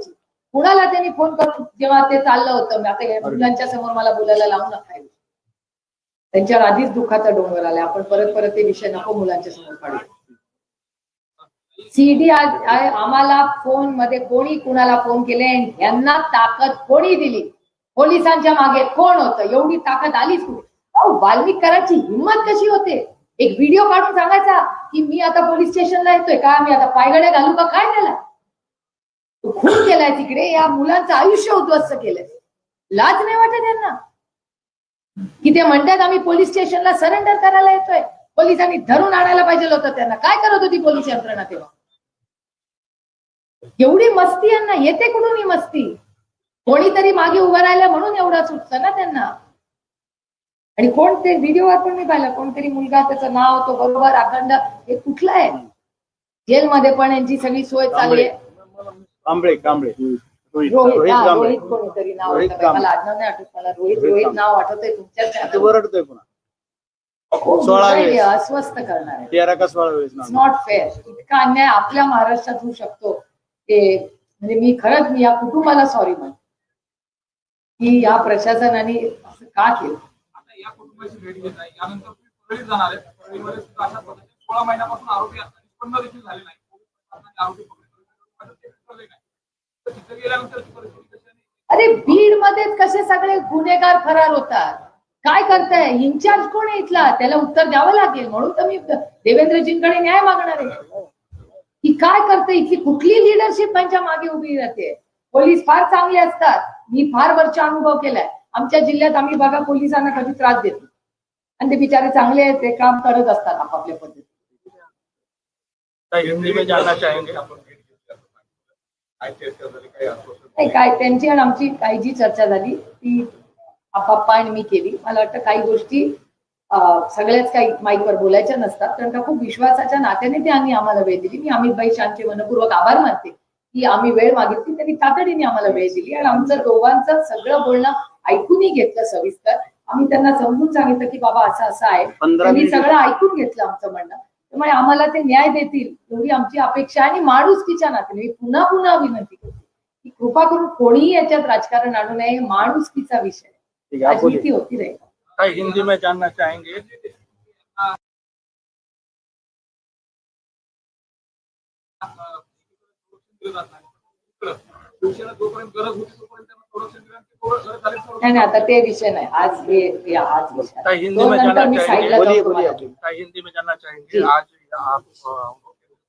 D: कुणाला त्यांनी फोन करून जेव्हा ते चाललं होतं, आता मुलांच्या समोर मला बोलायला लावू नका. त्यांच्यावर आधीच दुःखाचा डोंगर आलाय. आपण परत ते विषय नको मुलांच्या समोर काढू. सीडीआर आम्हाला फोन मध्ये कोणी कुणाला फोन केले, यांना ताकद कोणी दिली? पोलिसांच्या मागे कोण होतं? एवढी ताकद आलीच कुठे? वाल्मिक कराडची हिंमत कशी होते? एक व्हिडिओ काढून सांगायचा की मी आता पोलीस स्टेशनला येतोय का, मी आता पायगड्या घालू का? काय त्याला खून केलाय तिकडे, या मुलांचं आयुष्य उद्ध्वस्त केलंय. लाज नाही वाटत यांना की ते म्हणतात आम्ही पोलीस स्टेशनला सरेंडर करायला येतोय? पोलिसांनी धरून आणायला पाहिजे होतं त्यांना. काय करत होती पोलीस यंत्रणा तेव्हा? एवढी मस्ती यांना येते कुठून ही मस्ती? कोणीतरी मागे उभं राहिलं म्हणून एवढा सुटतं ना त्यांना. आणि कोण ते व्हिडिओवर पण मी पाहिलं, कोणतरी मुलगा, त्याचं नाव तो बरोबर अखंड, हे कुठलं आहे? जेलमध्ये पण यांची सगळी सोय चालली आहे. रोहित कोणीतरी नाव होतं, मला आडनाव नाही आठवत. मला रोहित नाव आठवतंय. तुमच्या अस्वस्थ करणार आहे. Not fair. इतका अन्याय आपल्या महाराष्ट्रात होऊ शकतो ते म्हणजे मी खरंच या कुटुंबाला सॉरी म्हणते की या प्रशासनाने असं का केलं.
I: या कुटुंबाची भेट घेत आहे, यानंतर परळीत जाणार आहे. परळीमध्ये सुद्धा अशा पद्धतीने 16 महिन्यापासून आरोपी निष्पन्न देखील झाले नाही. आरोपी तिथे गेल्यानंतर
D: अरे बीड मध्येच कसे सगळे गुन्हेगार फरार होतात? काय करताय? इन्चार्ज कोण आहे इथला? त्याला उत्तर द्यावं लागेल. म्हणून तर मी देवेंद्रजींकडे न्याय मागणार आहे की काय करते इथली कुठली लिडरशिप त्यांच्या मागे उभी राहते. पोलीस फार चांगले असतात. मी फार वर्ष अनुभव केलाय. आमच्या जिल्ह्यात आम्ही बघा पोलिसांना कधी त्रास देतो आणि ते बिचारे चांगले आहेत, ते काम करत असतात आपापल्या पद्धतीने.
C: हिंदी में जानना चाहेंगे
D: नाही काय त्यांची आणि आमची काही जी चर्चा झाली ती आपापा आणि मी केली. मला वाटतं काही गोष्टी सगळ्याच काही माईकवर बोलायच्या नसतात, कारण का खूप विश्वासाच्या नात्याने त्यांनी आम्हाला वेळ दिली. मी अमित भाई शानचे मनपूर्वक आभार मानते की आम्ही वेळ मागितली, त्यांनी तातडीने आम्हाला वेळ दिली आणि आमचं दोघांचं सगळं बोलणं ऐकूनही घेतलं सविस्तर. आम्ही त्यांना समजून सांगितलं की बाबा असं असं आहे, त्यांनी सगळं ऐकून घेतलं आमचं म्हणणं. त्यामुळे आम्हाला ते न्याय देतील एवढी आमची अपेक्षा. आणि माणुसकीच्या नात्याने मी पुन्हा पुन्हा विनंती करते की कृपा करून कोणीही याच्यात राजकारण आणू नये. माणुसकीचा विषय राजनीती होती राहील.
C: हिंदी में जानना चाहेंगे
D: नाही आता ते विषय नाही. आज हे आज विषय
C: हिंदी में जानना चाहेंगे आज आप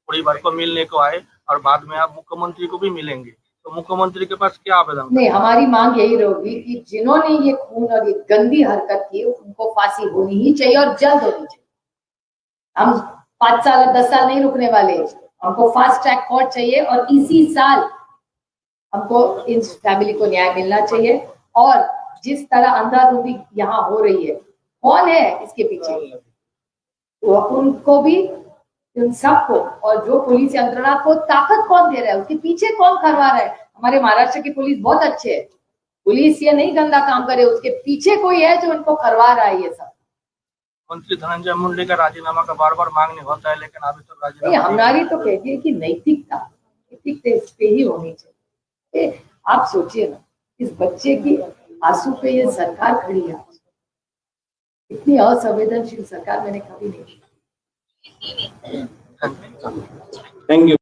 C: परिवार को मिलने को आए और बाद में आप मुख्यमंत्री को भी मिलेंगे, तो मुख्यमंत्री के पास क्या आवेदन?
D: नहीं, हमारी मांग यही रहेगी कि जिन्होंने ये खून और ये गंदी हरकत की उनको फांसी होनी ही चाहिए और जल्द होनी चाहिए. हम 5 साल 10 साल नहीं रुकने वाले. हमको फास्ट ट्रैक कोर्ट चाहिए और इसी साल हमको इन फैमिली को न्याय मिलना चाहिए. और जिस तरह अंधाधुंधी यहाँ हो रही है, कौन है इसके पीछे, तो उनको भी, उन सबको, और जो पुलिस यंत्रणा को ताकत कौन दे रहा है, उसके पीछे कौन करवा रहा है. हमारे महाराष्ट्र की पुलिस बहुत अच्छे है. पुलिस ये नहीं गंदा काम करे, उसके पीछे कोई है जो इनको करवा रहा है ये सब.
C: मंत्री धनंजय मुंडे का राजीनामा का बार बार मांगने होता है, लेकिन अभी तो
D: राजीनामा हमारी तो कहती है कि नैतिकता इस पे ही होनी चाहिए. आप सोचिए ना, इस बच्चे की आंसू पे ये सरकार खड़ी है. इतनी असंवेदनशील सरकार मैंने कभी नहीं.
H: Thank you.